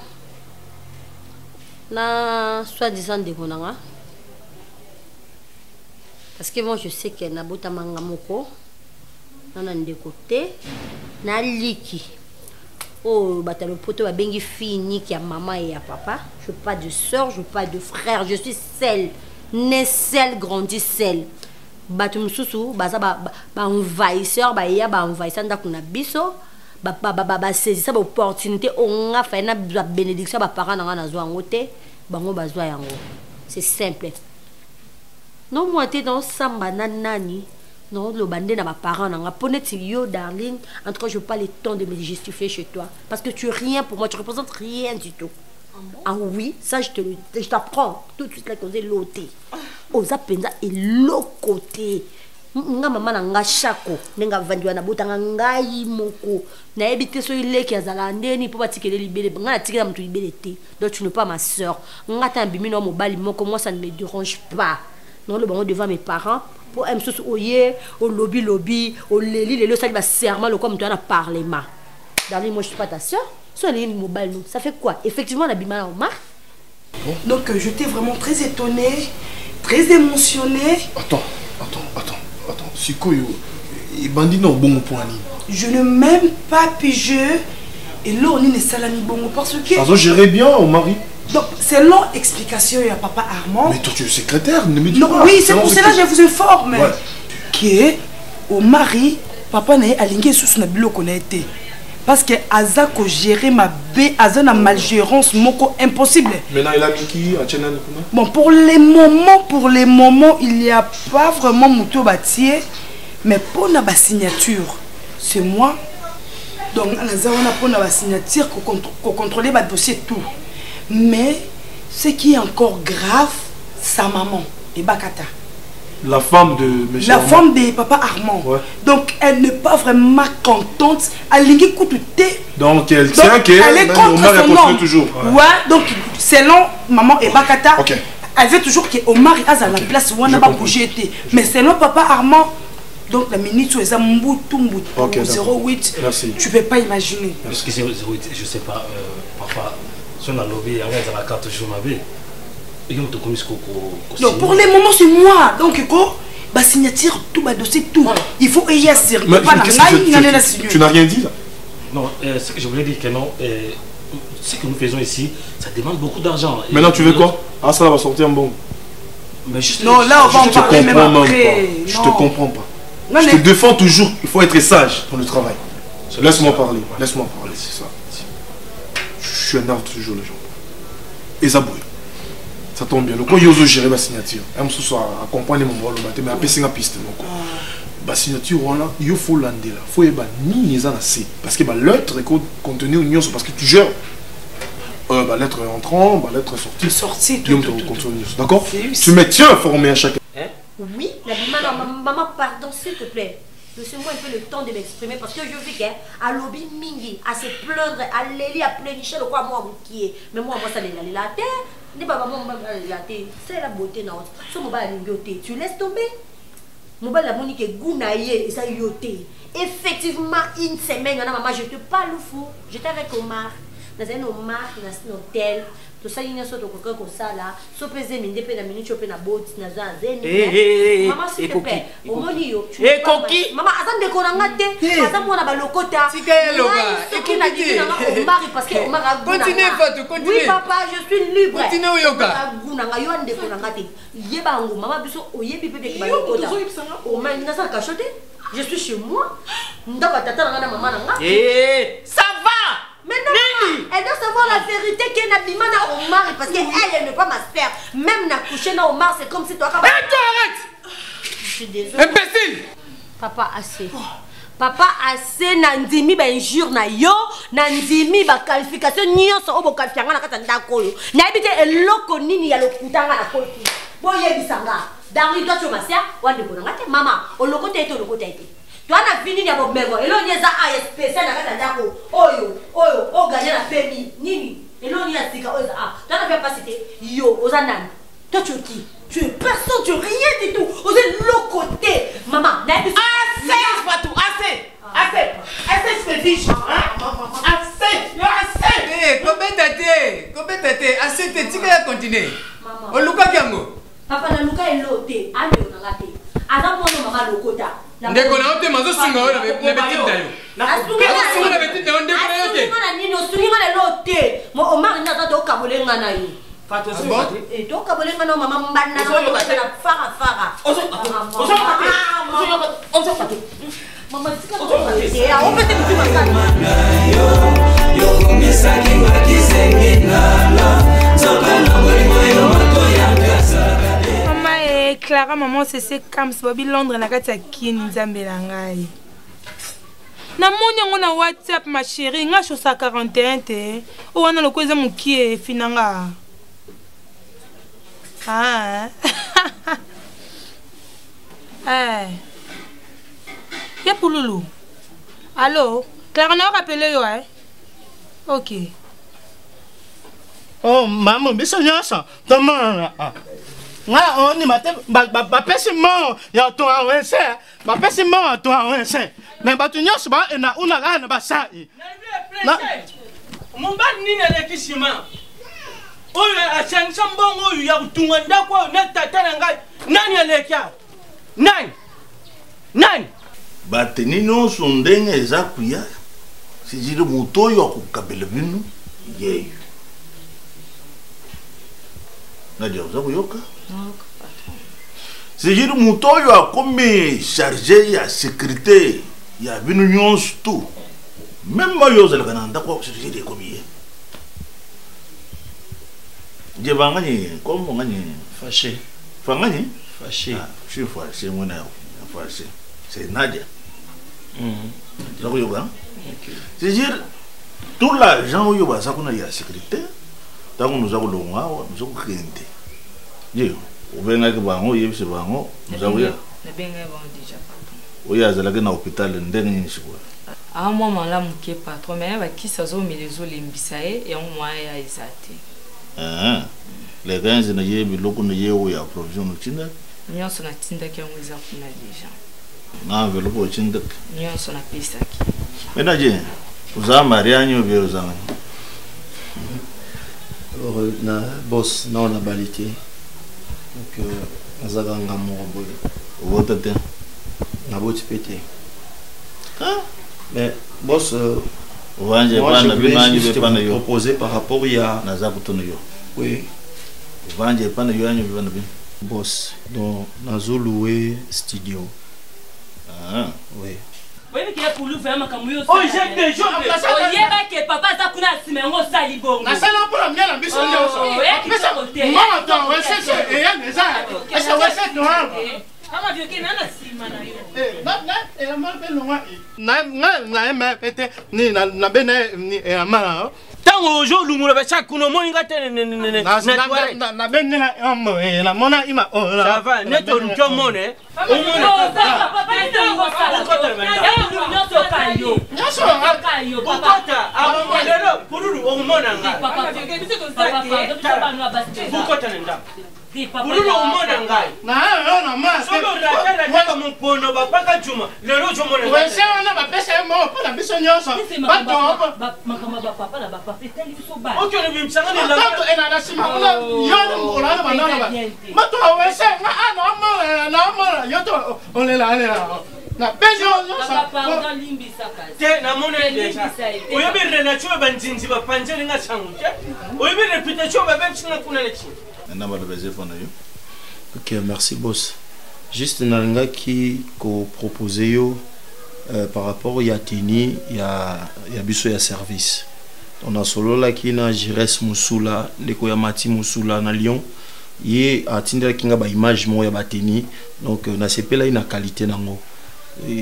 na soi-disant de Konanga. Parce que moi, je sais que na bota manga moko, na de côté, na liki. Oh, batalo poto ba bengi fini qui a maman et à papa. Je veux pas de soeur, je veux pas de frère, je suis seule. Née seule, grandie seule. Batum susu baza ba envahisseur ba ya ba envahisseur ndako na biso ba saisir ça opportunité on a fait na bénédiction ba parents na na zwa ngote bango bazwa yango c'est simple non moi t'es dans samba nani non le bandé na ba parents na poneti yo darling en tout cas je pas le temps de me justifier chez toi parce que tu es rien pour moi, tu représentes rien du tout. Ah oui, ça je t'apprends tout de suite là qu'on est loté. Oza penza et lokoté. Nga mama na nga shako, nenga vandiwa na botanga ngai moko. Na ebité so ile ki azala ndeni po batikele libele, nga na tikela mutu libele te. Donc tu n'es pas ma sœur. Nga ta mbimi no mobali moko, moi ça ne me dérange pas. Non le bango devant mes parents pour un sous oye, au lobby au leli le ça va serment le comme tu en as parlé ma. Darling, moi je suis pas ta sœur. Ça fait quoi? Effectivement, la bima Omar. Donc, je t'ai vraiment très étonnée, très émotionnée. Attends. C'est quoi, il bandit non bon point. Je ne m'aime pas pigeux. Et là, on est salami bon parce que. Ça se gérer bien au mari. Donc, selon explication, il y a papa Armand. Mais toi, tu es secrétaire, ne me dis pas. Oui, c'est pour cela que je vous informe. Ouais. Que au mari, papa n'a aligné sous son bilo qu'on a été. Parce que Aza ko gérer ma bé, Aza na malgérance moko impossible. Maintenant il a mis qui? Bon pour les moments il n'y a pas vraiment Mouto Batier, mais pour na ba signature c'est moi. Donc Aza on a pour na ba signature qu'on contrôler ba dossier tout. Mais ce qui est encore grave, sa maman et Bakata. La femme de monsieur la Armand. Femme de papa Armand. Ouais. Donc elle n'est pas vraiment contente. Elle est donc elle tient qu'elle est contre son homme. Toujours. Ouais. Donc selon maman et Bakata, elle veut toujours que Omar est à la place où on n'a pas bougé. Mais selon papa Armand, donc la minute où elle a mboutou 08, tu peux pas imaginer. Parce que c'est 08, je sais pas, papa, si on a lobby, on a la carte toujours ma vie. Non, pour les moments c'est moi. Donc quoi, bah signature tout, bah dossier tout. Il faut y assurer. Tu n'as rien dit là? Non, ce que je voulais dire que non, ce que nous faisons ici, ça demande beaucoup d'argent. Maintenant tu veux quoi? Ah ça va sortir un bon. Mais non, là on va en parler même après. Je te comprends pas. Je te défends toujours. Il faut être sage pour le travail. Laisse-moi parler. Laisse-moi parler, c'est ça. Je suis un arbre toujours les gens. Et Zaboué. Ça tombe bien. Le quoi il gérer ma signature. Je me accompagner mon rôle, mais après c'est une piste. La signature, il faut l'ander là. Il faut que ni les assez. Parce que l'autre contenu union, parce que tu gères. Lettre entrant, lettre sortie. Sortie, tout. D'accord? Tu me tiens informé à chacun. Oui, maman, pardon, s'il te plaît. Laissez-moi un peu le temps de m'exprimer parce que je veux qu'à lobby mingi, à se plaindre, à l'éli, à pleurnicher le quoi moi qui est. Mais moi ça n'est la terre. N'est pas maman la terre. C'est la beauté non. Ce mobile yoté. Tu laisses tomber. Mobile la monique gounaye et ça yoté. Effectivement une semaine, maman je te parle fou. J'étais avec Omar. Dans un Omar, dans un hôtel. Tout ça, il y a un autre comme ça là. So pesé mine pe na minute pe na boat na za zeni. Maman s'il te plaît. Au monio. Eh coquille. Maman azan de konanga te. Azan mona ba lokota. Sika loka. Écoutez. Omar parce que Omar a guna. Continue Fatou, continue. Oui papa, je suis libre. Continue yoka. Guna nga yo ande konanga te. Yeba ngo maman biso oyebi pe pe ba lokota. Omar na sa cachoté. Je suis chez moi. Ndaba tata na maman na nga. Eh, ça va. Mais non. Elle doit savoir la vérité qu'elle n'a pas na Omar parce qu'elle n'est pas ma sœur. Même na couché na Omar, c'est comme si toi... Hé, toi, arrête! Je suis désolée. Imbécile! Papa, assez. Papa, assez, nandimi ba injure na yo, nandimi ba qualification nyonso obo qualifianga na kata ndako yo. Na ebite eloko nini ya lokutanga na kolki. Bo yebisanga. Dans toi tu ma sœur, wande ko ngate mama, oloko te to oloko te. Toi na fini ya bo mego, elo nyeza a spécial na kata ndako. Oyo, o gagner la permis. Nini? Elo nya sika oza a. Toi na pas citer yo, ozanani. Toi tu es qui? Tu es personne, tu es rien du tout. Vous êtes l'autre côté. Maman, assez, Fatou, assez. Assez, je te dis. Assez. Hé, combien t'étais? Assez, t'es tigre à continuer. On luka kiango. Papa, na luka elote. Ane on a raté. Adam mon maman lokota. Ndeko na ote mazo sunga ona le petit dayo. Asunga na petit dayo ndeko na yote. Asunga na nino, sunga na elote. Mo Omar na za to kabolenga na yo. Et donc, quand on maman mbana na fara. Maman, Clara, maman, c'est comme si Bobby Londres n'a qu'à t'acquérir Nzambe Langai. Na moni na WhatsApp ma chérie, nga chosa 41 te. O wana lokoza mukie finanga. Ah. Eh. Y'a Pouloulou. Allô? Clara, on a rappelé yo, hein? Ok. Oh, maman, biso nyonso. Toma. Nga oni mate ba pesi mo ya to awense. Ba pesi mo ya to awense. Mais ba tu nyonso ba na una ga na ba sai. Na Mumba nini elekishima? Oyo achangisa mbongo oyo ya kutunga ndako na tata na ngai. Nani elekia? Nani? Bateni nyonso ndenge eza kuya. Sijiri muto oyo akukabela bino yeyo. Nadia uza kuyoka? Sijiri muto oyo akomi chargé ya sécurité ya bino nyonso tout. Même moi yo zalaka na ndako sijiri ekomi ye. Je vais comment gagner? Fâché. Fâché? Fâché. Je suis fâché, mon fâché. C'est Nadia. C'est-à-dire, tout l'argent où il y a la sécurité, tant que nous avons le droit, nous avons créé. Dieu, au Bénin, nous avons eu ce bango, nous avons eu. Oui, il y a un hôpital, un dernier choix. À un moment là, mon patron, mais qui s'est mis les eaux limbisae et on m'a exalté. Ah, les gars, ils n'ont pas beaucoup de yeux où il y a provision de Tinda. Nous sommes à Tinda qui ont déjà déjà. Non, je ne veux pas Tinda. Nous sommes à Pisa. Mais Nadia, vous avez marié à nous, vous avez. Na boss, na on a balité. Donc, nous avons un amour boy. Votre temps. Na botte pété. Mais boss, moi je voulais juste te proposer par rapport à Nazakutonoyo. Oui. Vanje pana yo anyo bivana bin. Boss, donc nazo louer studio. Ah, oui. Oui, mais qui est pour lui faire ma camouille. Oh, j'ai déjà. Oh, yeba que papa ça kuna simengo sali bongo. Na sala pour la mienne ambition yo. Mais ça côté. Maman attends, ouais c'est et ya neza. Est-ce que ouais c'est noir? Kama vyo ke nana sima na yo. Na mal be loin. Na me pete ni na bene ni e amara. Tango ojo lumula ba chakuno moninga te na bene na amo e na mona ima o. Ça va, neto njo mone. O mone. Papa ndio ngosala. Nyoso akayo papa. Abo lero pururu o mona nga. Papa vyo ke biso ko sa papa no abasti. Bukota nenda. Pururu o mona ngai. Na ma. Solo rakela taka mpono ba paka juma. Lero jo mona. We se ona ba pesa mo pa na biso nyoso. Ba to makama ba papa na ba papa teli biso ba. O kyo bi msanga ni la. Tanto ena na sima ona yo ona na banana ba. Ma to we se na mo yo to on la na benjo papa limbi saka. Te na mona deja. Oyo bi relation ba nzinzi ba panjeli nga changu te. Oyo bi reputation ba ben china kuna lechi. Ok, merci boss. Juste nanga qui ko proposer yo par rapport ya tini ya biso ya service. On a solo là qui na Jires Moussula, ndeko ya Mati Moussula na Lyon. Yé atindela kinga ba image mo ya bateni. Donc na sepela ina qualité nango.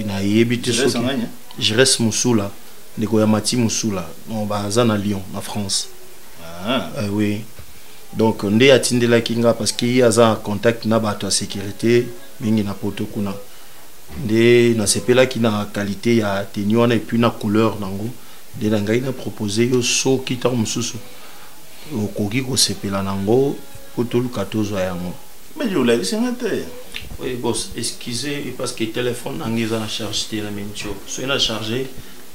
Na yebite soki. Jires Moussula, ndeko ya Mati Moussula, on baza na Lyon, na France. Oui. Donc ndé atindela kinga parce qu'il y a un contact na bato ya sécurité mingi na poto kuna. Ndé na sepela ki na qualité ya teni wana et puis na couleur nango. De la gaïna proposé yo so kita mususu okoki ko sepela nango potolu 14 yango mais yo la c'est oui boss excusez parce que téléphone nangiza na charge te la mencho so ina charger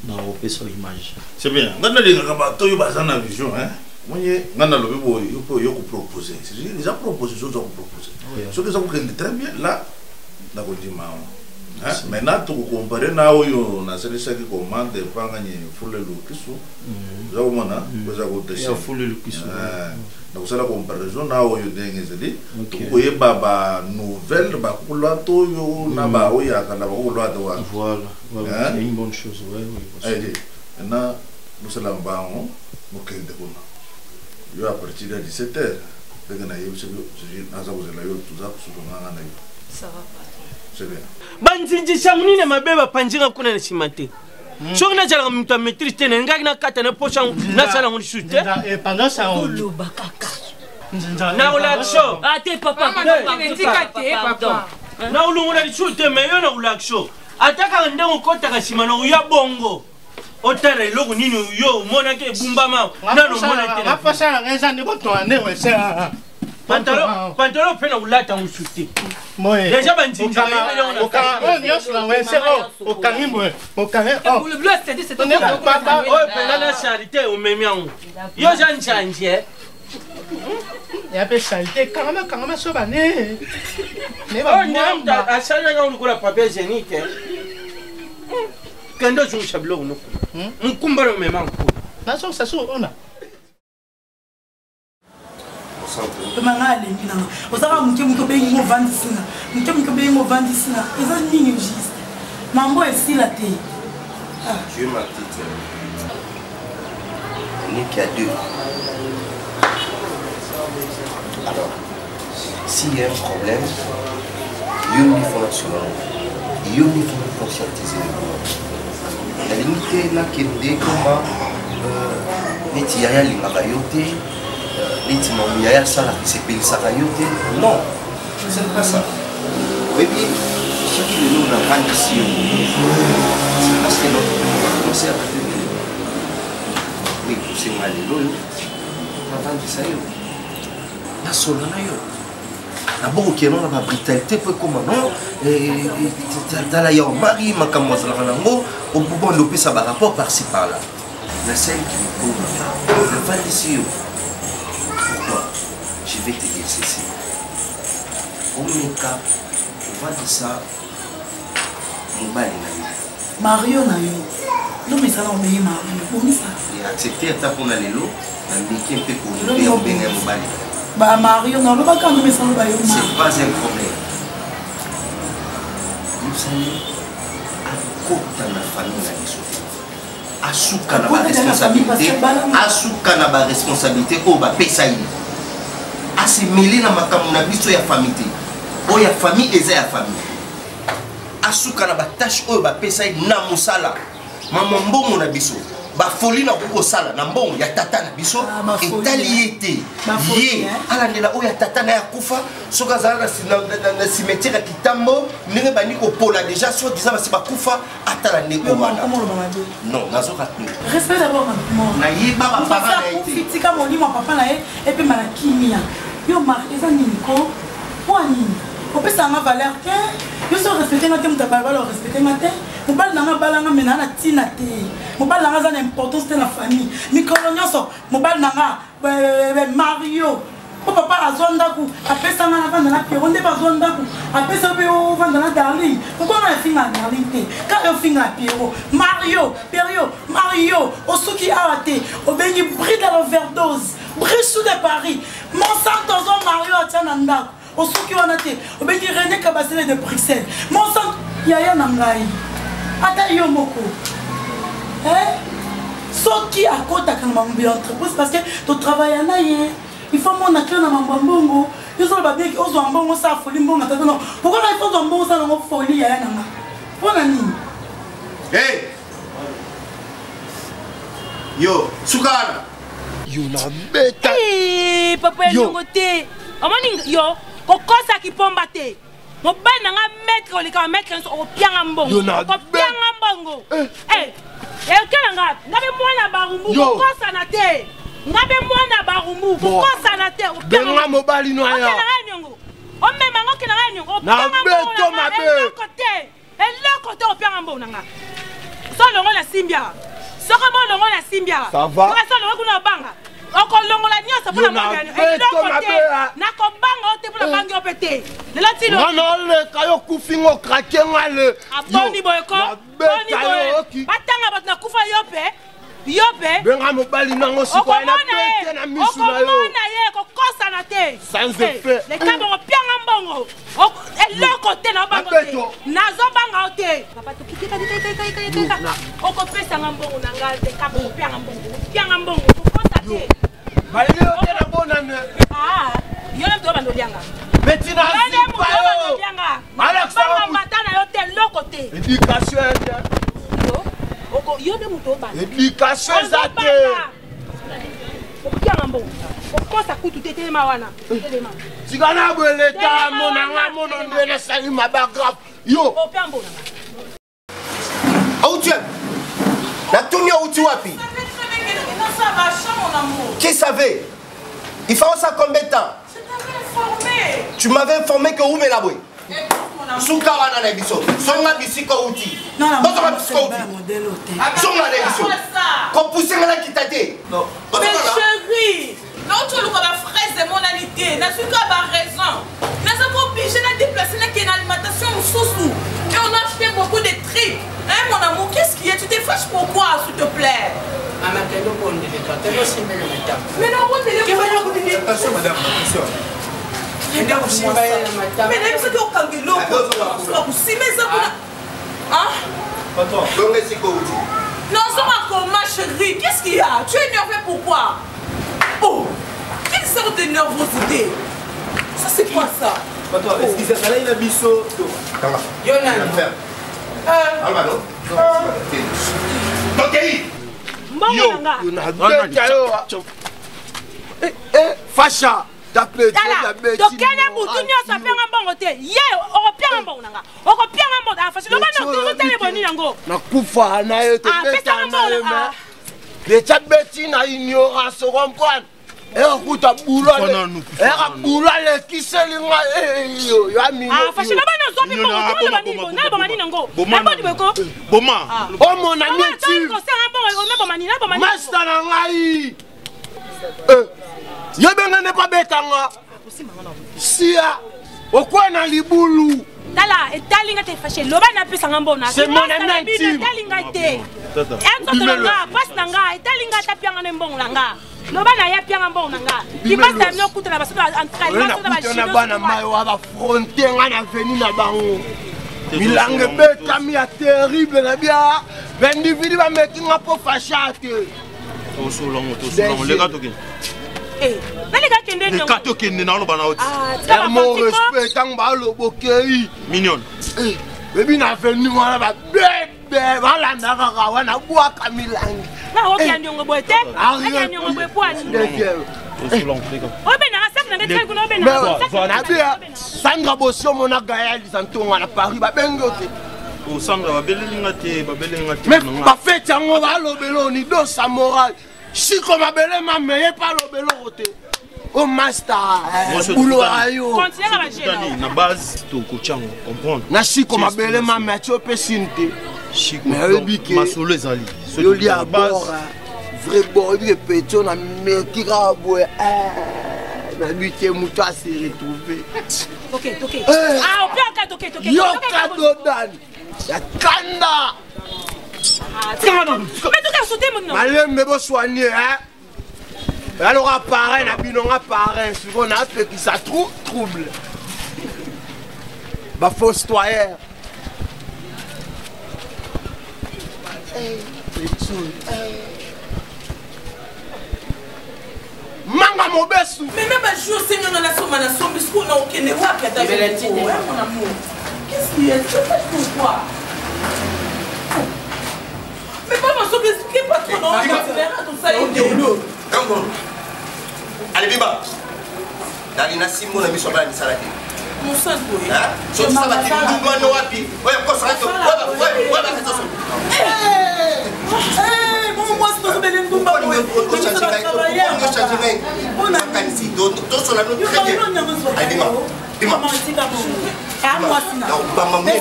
na opé sur image c'est bien ngana linga ba to yo bazana vision hein moye ngana lobi boy yo ko proposer c'est déjà proposé zo ko proposer so que ça ko très bien là na ko di mao. Maintenant, tu compares na oyo na selisa ki commande panga ni full lukisu. Zago mana, koza ko tesi. Ya full lukisu. Na kusala comparaison na oyo dengezeli. Ko yeba ba nouvelle ba kula to yo na ba oya kana ba kula to wa. Voilà, c'est une bonne chose ouais. Allez, maintenant nous sommes là on mo kende kuna. Yo à partir de 17h, daga na yebi je na zago zela yo tuza kusukanga na yo. Ça va pas. C'est bien. Banzinji shamuni na mabeba panjinga kuna na simate. So na jala mtu maîtrise tena ngaki na kata na pocha na sala ngoni shute. Et pendant ça on lo bakaka. Na relaxo. Ah te papa papa. Na ulungula di shute me yo na relaxo. Ataka ndengo kota ka simana uya bongo. Otare logo nini yo mona ke bumba ma. Na no mona tena. Apa ça ngeza ni boto ane we ça. Pantalo pena ulata usuti. Moi. Déjà banzinja. On y est là, ouais, c'est bon. Au Karim, au Karim. Oh. Le bleu c'est on est pas. Oh, pena la charité au memian. Yo jan chanje. Il y a pas charité, carrément so bané. Ne va pas. A charité on ko la papier génique. Kendo jo chablo no. Mkumbaro memanko. Na so ça so on a. Manga alengi nanga osaka muke muke be ngo vandisina muke be ngo vandisina eza nini juste mambo esila te Dieu m'a dit on n'est qu'à deux. Alors s'il y a un problème il faut assurer il faut conscientiser la limite là qui est comment neti ya lingaka yo te neti mamuya ya sala sepelisaka yo te non c'est pas ça oyebi soki lelo navandisi yo c'est parce que commencé à te oui kosenga lelo oyo navandisa yo nasola na yo d'abord okeno na babrutalité mpo ekoma non tala ya omari makambo azalaka nango obobondo opesa barapport par-ci par-là la scène qui me pose navandisi yo. Pourquoi? Je vais te dire ceci. Au Meka, on va dire ça. Mario na yo. Non mais ça non mais Mario. Bon ça. Et accepter ta pour aller l'eau. Indiquer un peu pour nous faire bien mobile. Bah Mario non, pas quand mais ça le bail. C'est pas un problème. Vous savez, à côté de la famille là ils sont. Asuka na ba responsabilité asuka na ba responsabilité o ba pesa yi asimeli na makambo na biso ya famille o ya famille eza ya famille asuka na ba tâche o ba pesa yi na musala mama mbongo na biso ba folie na ko sala na mbongo ya tata na biso etaliete ye alandela o ya tata na ya kufa soka zala na cimetière kitambo ndenge bani ko pola déjà so disant ba ba kufa atala ndeko wana non nazo ratenu respect d'abord maman na yeba ba papa na été fitika moni mon papa na et puis mala kimia yo marqué ça nini ko wani on peut ça ma valeur que yo so respecter na temu ta valeur respecter na te mobali nanga balanga mena na tina te mobali nanga za na importance te na famille mikolo nyonso mobali nanga Mario o papa azondaku apesa nga na vanda na Pierrot nde bazondaku apesa pe o vanda na Darling pourquoi na finga Darling te ka yo finga Pierrot Mario osoki awa te obengi bris dans l'overdose bris sous de Paris mon sang tozo Mario atia na ndako osoki wana te obengi René Kabasele de Bruxelles mon sang yaya na ngai ata yo moko soki akotaka na mambo ya entreprise parce que totravaille na ye il faut mon acteur na mambo mbongo yo so ba bien ki ozo mbongo sa folie mbongo tata non pourquoi il faut mbongo sa ngo folie ya nanga pona nini hey yo sukana yo na beta eh papa ndongo te amani yo kokosa kipomba te mobali nanga maître olika maître so pianga mbongo ko pianga mbongo eh kala nga ngabe mwana barumbu kokosa na te ngabe mwana barumbu kokosa na te benga mobali no ya o mema ngoki na nyongo na beto mabe côté eloko te opianga mbongo nanga so longo na simbia soko mo longo na simbia ça va so longo kuna banga okolongola nyonso mpona mangani eloko te nakobanga o te mpona bangi o mpe te lelo tino wana oleka yo kufinga okrake nga le aboni boyeko boni boye batanga bato nakufa yo mpe benga mobali nango sikoyo na bete na misu na yo okomona ye kokosana te sans effet leka bongo pianga mbongo eloko te na bango te nazobanga o te papa tokitika okopesanga mbongo na ngai te kabo pianga mbongo kokosa te balele yo te na bonane yo na mto bandolianga betina zipa yo alexandre mata na yo te eloko te éducation yo de moto obana éducation eza te okianga mbongo okosa kutu te telema wana telema tika na bweleta monanga mono nde nasali mabagrave yo opia mbongo auti natuni auti wapi qui savait il faut ça combien de temps tu m'avais informé que où me la boue Soukara na biso songa bisiko uti botoma bisiko uti songa na biso ko pousser na kitate mais chérie non tu le la fraise de mon alité na suka ba raison na ça ko obligé na déplacer na une alimentation sous et on a acheté beaucoup de trucs hein mon amour qu'est-ce qu'il y a tu te fâches pourquoi s'il te plaît maman telo bonde de toi telo simbe le madame mais non on te attention madame attention mais même si tu as un kangelo si mais ça hein non ça va comment chérie qu'est-ce qu'il y a tu es énervé pourquoi oh quelle sorte de nervosité ça c'est quoi ça est-ce qu'il s'est allé la biso Yonan Alvaro Tokei yo na beta yo fasha tokende butu nyonso apianga mbongo te ye okopianga mbongo nanga okopianga mbongo afasi lokana boni yango nakufa na yo tebetanga na yo me lecha beti na ignorance comprendre ekuta bulwa ekabulwa lekiselinga yo afasi lobana ozwapi mbongo naboma nini yango naboni beko boma omona masta na ngai yo bengane pa betanga sia okwa na libulu tala etalinga te fashe loba na pesa ngambona c'est mon ami etalinga te entotonga pas nanga etalinga ta pianga ne mbongo nanga loba na ya pianga mbongo nanga kipasa mino kuta na basoto entraînement na bashino na bana mayo wa ba frontier nga na veni na bango milange betami ya terrible na bia individu ba mekinga po fashate tosolongo leka tokende naleka kende nyongo leka tokende na loba na oti mon respect tang ba lobokei mignon bebi na veni wana ba bebe balanda kaka wana bwaka milangi na okia nyongo boete okia nyongo boe poani tosolongo leka obena asak na ngetre kuna obena na bia Sandra Bosio mona Gaël santonga na Paris ba bengo te o Sandra babelinga te mais ba fête yango ba lobelo ni do samouraï Chico mabele ma meye pa lobelo rote o master boulot ayo na base to kochango comprendre na Chico mabele ma me chope sinte Chico masolo ezali yo li a base vrai bon il petit on a mekira boy na biche muto a se retrouver ok ah on peut ok yo cadeau dan ya kanda malembe bosoigner alors appareil na bino appareil souvent na fait qui ça trouble ba fossoyeur mobesu. Mais même un jour, c'est nous la somme, parce qu'on a aucun évoque à ta vie. Mon amour. Qu'est-ce qu'il y a? Tu fais pourquoi? Mais pas ma soeur, qu'est-ce pas trop non? Tout ça, il est lourd. Allez, Biba. Dalina Simon a mis son bain de salade. Mon sang, oui. So ça va te double no wapi. Ouais, quoi ça va? Ouais, moi c'est pas belle ndumba. On a canisi do so la no très bien. Allez, Biba. Moi c'est na Obama mais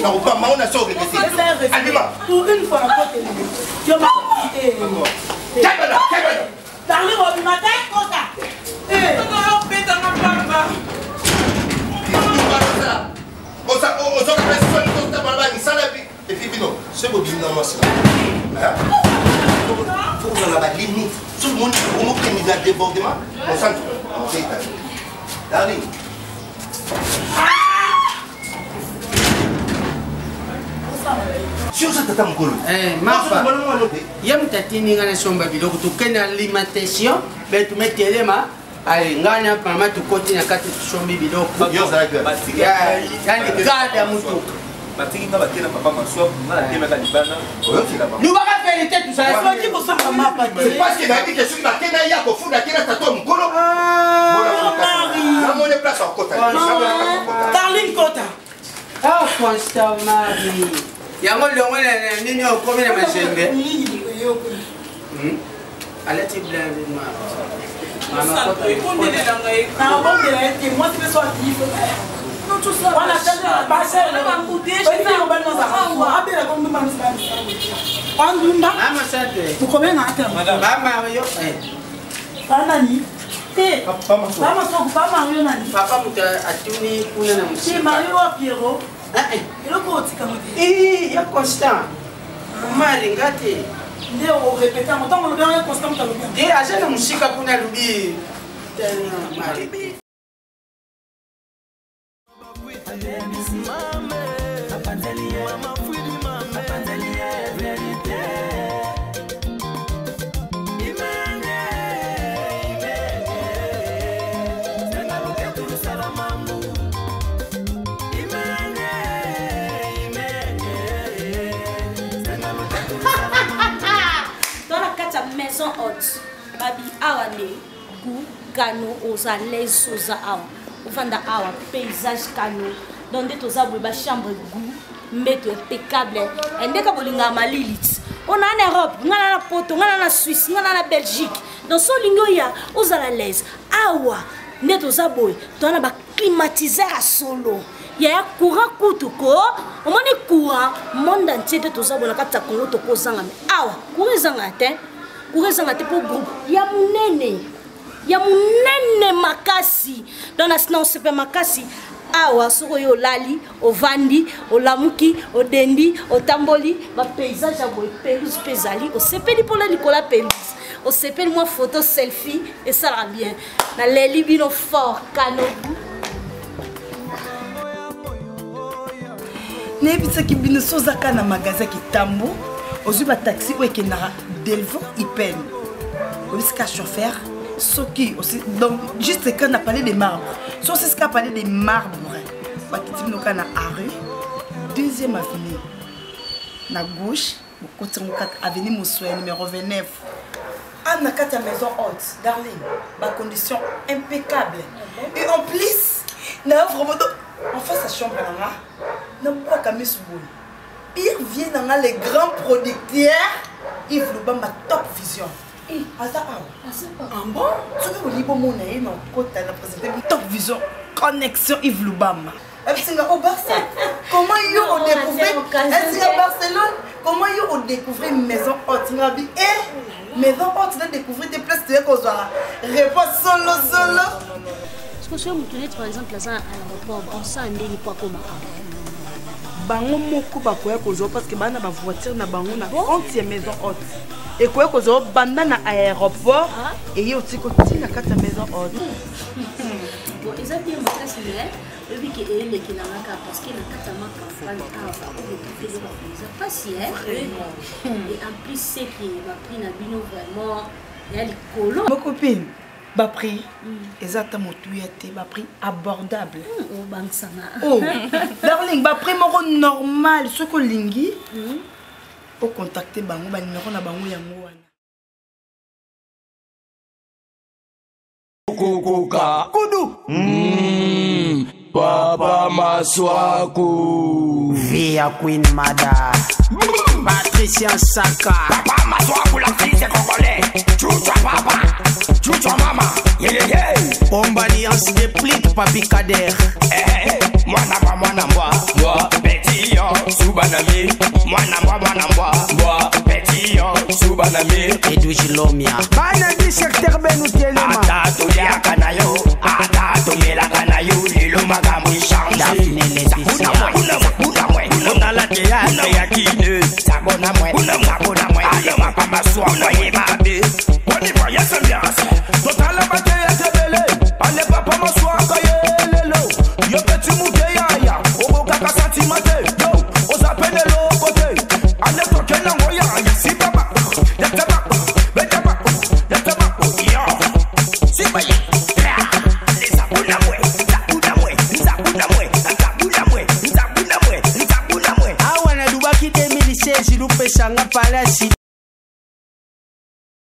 na Obama on a so que c'est. Allez, Biba. Pour une fois la côté. Yo ma. Kabala. Parlez au matin kota. On fait dans ma papa. Et puis, c'est beau, faut qu'on a la limite. Tout le monde qui a débordement, on s'en fout. Darling. Sur cette table, Marfa, il y a une tatine dans la chambre, tu connais l'alimentation, mais tu mets tes éléments. Allez, ngana mama tukoti na kati tushombi bidoko. Yo zalaka. Yani gade ya mutu. Matiki nga batena papa maswa, nga la tena ka libana. Nous va vérité tout ça. Est-ce que vous savez ma papa? Parce que David est sur la tena ya ko funda tena tato mukolo. Na mone place en kota. Darling kota. Ah, Constant Marie. Yango longo na nini okomi na mashenge. Allez tu blâme moi. Moi, c'est soit non, tout ça. On a fait la base, on va goûter. Je vais faire un bon maman. Vous combien d'années? Maman, yo. Pas Nani. Papa Mario Nani. Papa muta atuni kuna na musi. C'est Mario à Pierrot. Et le côté comme ça. Eh, ya Constant. Marie ngati. Ndio répéter en temps on le Constant dans le bien. Eh, acha musika kuna lubi. Marie. Maison haute, babi awa ne gu kano oza les oza awa, ofanda awa paysage kano, donde toza boba chambre gu mbeto impeccable, endeka bolinga malilit. On a en Europe, on a la Poto, on a la Suisse, on a la Belgique. Dans son lingo ya oza la l'aise. Awa ne toza boy, on a ba climatiseur à solo. Il y a un courant kutuko, on a un courant monde entier de toza bola kata Congo to kozanga. Awa, courant zanga te. Urezanga te pour groupe ya munene makasi dans la non c'est pas makasi awa soko yo lali o vandi o lamuki o dendi o tamboli ba paysage ya boy pelouse pezali o sepeli pour la Nicolas pelouse o sepeli moi photo selfie et ça va bien na leli bino fort kanobu nebisaki bino sozaka na magasin ki tambo ozwi ba taxi o ekendaka Delvaux Ipen. Au chauffeur, Soki aussi. Donc, juste quand on a parlé des marbres. Sur ce qu'on a parlé des marbres, on a na rue, deuxième avenue. Na gauche, côté avenue Moussoua, numéro 29. On a quatre maisons hautes, darling. Ma condition impeccable. Et en plus, na vraiment en face à chambre là, na pas camé sous boule. Il vient dans les grands producteurs. Yves Lubamba Top Vision. Bon, tu veux dire mon nom côté la présenté Top Vision connexion Yves Lubamba. Au Barcelone, comment ils ont découvert Barcelone, comment ils ont découvert maison haute, maison haute, de découvrir des places de qu'on soit réponse solo. Est-ce que si on par exemple à l'aéroport, on sent un délit quoi comme bango moko bakoya kozwa parce que bana ba voiture na bango na compte maison haute et koya kozwa banda na aéroport et yo tiko tina kata maison haute bon exactement makasi ne ebi ke ele ke na maka parce que na kata maka fran ava o de faire ba pas si et en plus c'est que va prix na bino vraiment il y a les colons ma copine Ba prix ezata motuya te ba prix abordable. Oh bansana. Oh darling ba prix moko normal ce que lingi. Au contacter bango ba numéro na bango yango wana. Kukuka kudu Papa Maswaku Via Queen Mada Patricia Saka Papa Maswaku la fille c'est congolais Chucha papa Chucha mama Yeah yeah yeah Bomba alliance déplique Papi Kader Mwana mwa Petit yo Subanami Mwana mwa Petit yo Subanami Edwige Lomia Bana di secteur benu telema Atato ya kanayo Atato mela kanayo Lilo magamu ishangi Daphne Laetitia Una mwe Unala te ya kine Sabona mwe Ale mapa maswa kwa yemabe Wani kwa yese miase Totala bate ya tebele Ale papa maswa kwa yelelo Yo peti mute yaya Ogo kaka sati mate Yo Ozapene lo kote Ale toke na ngoya Si baba Yataba Betaba Yataba Yo Si baya awana dubaki 2016 lupesanga palasi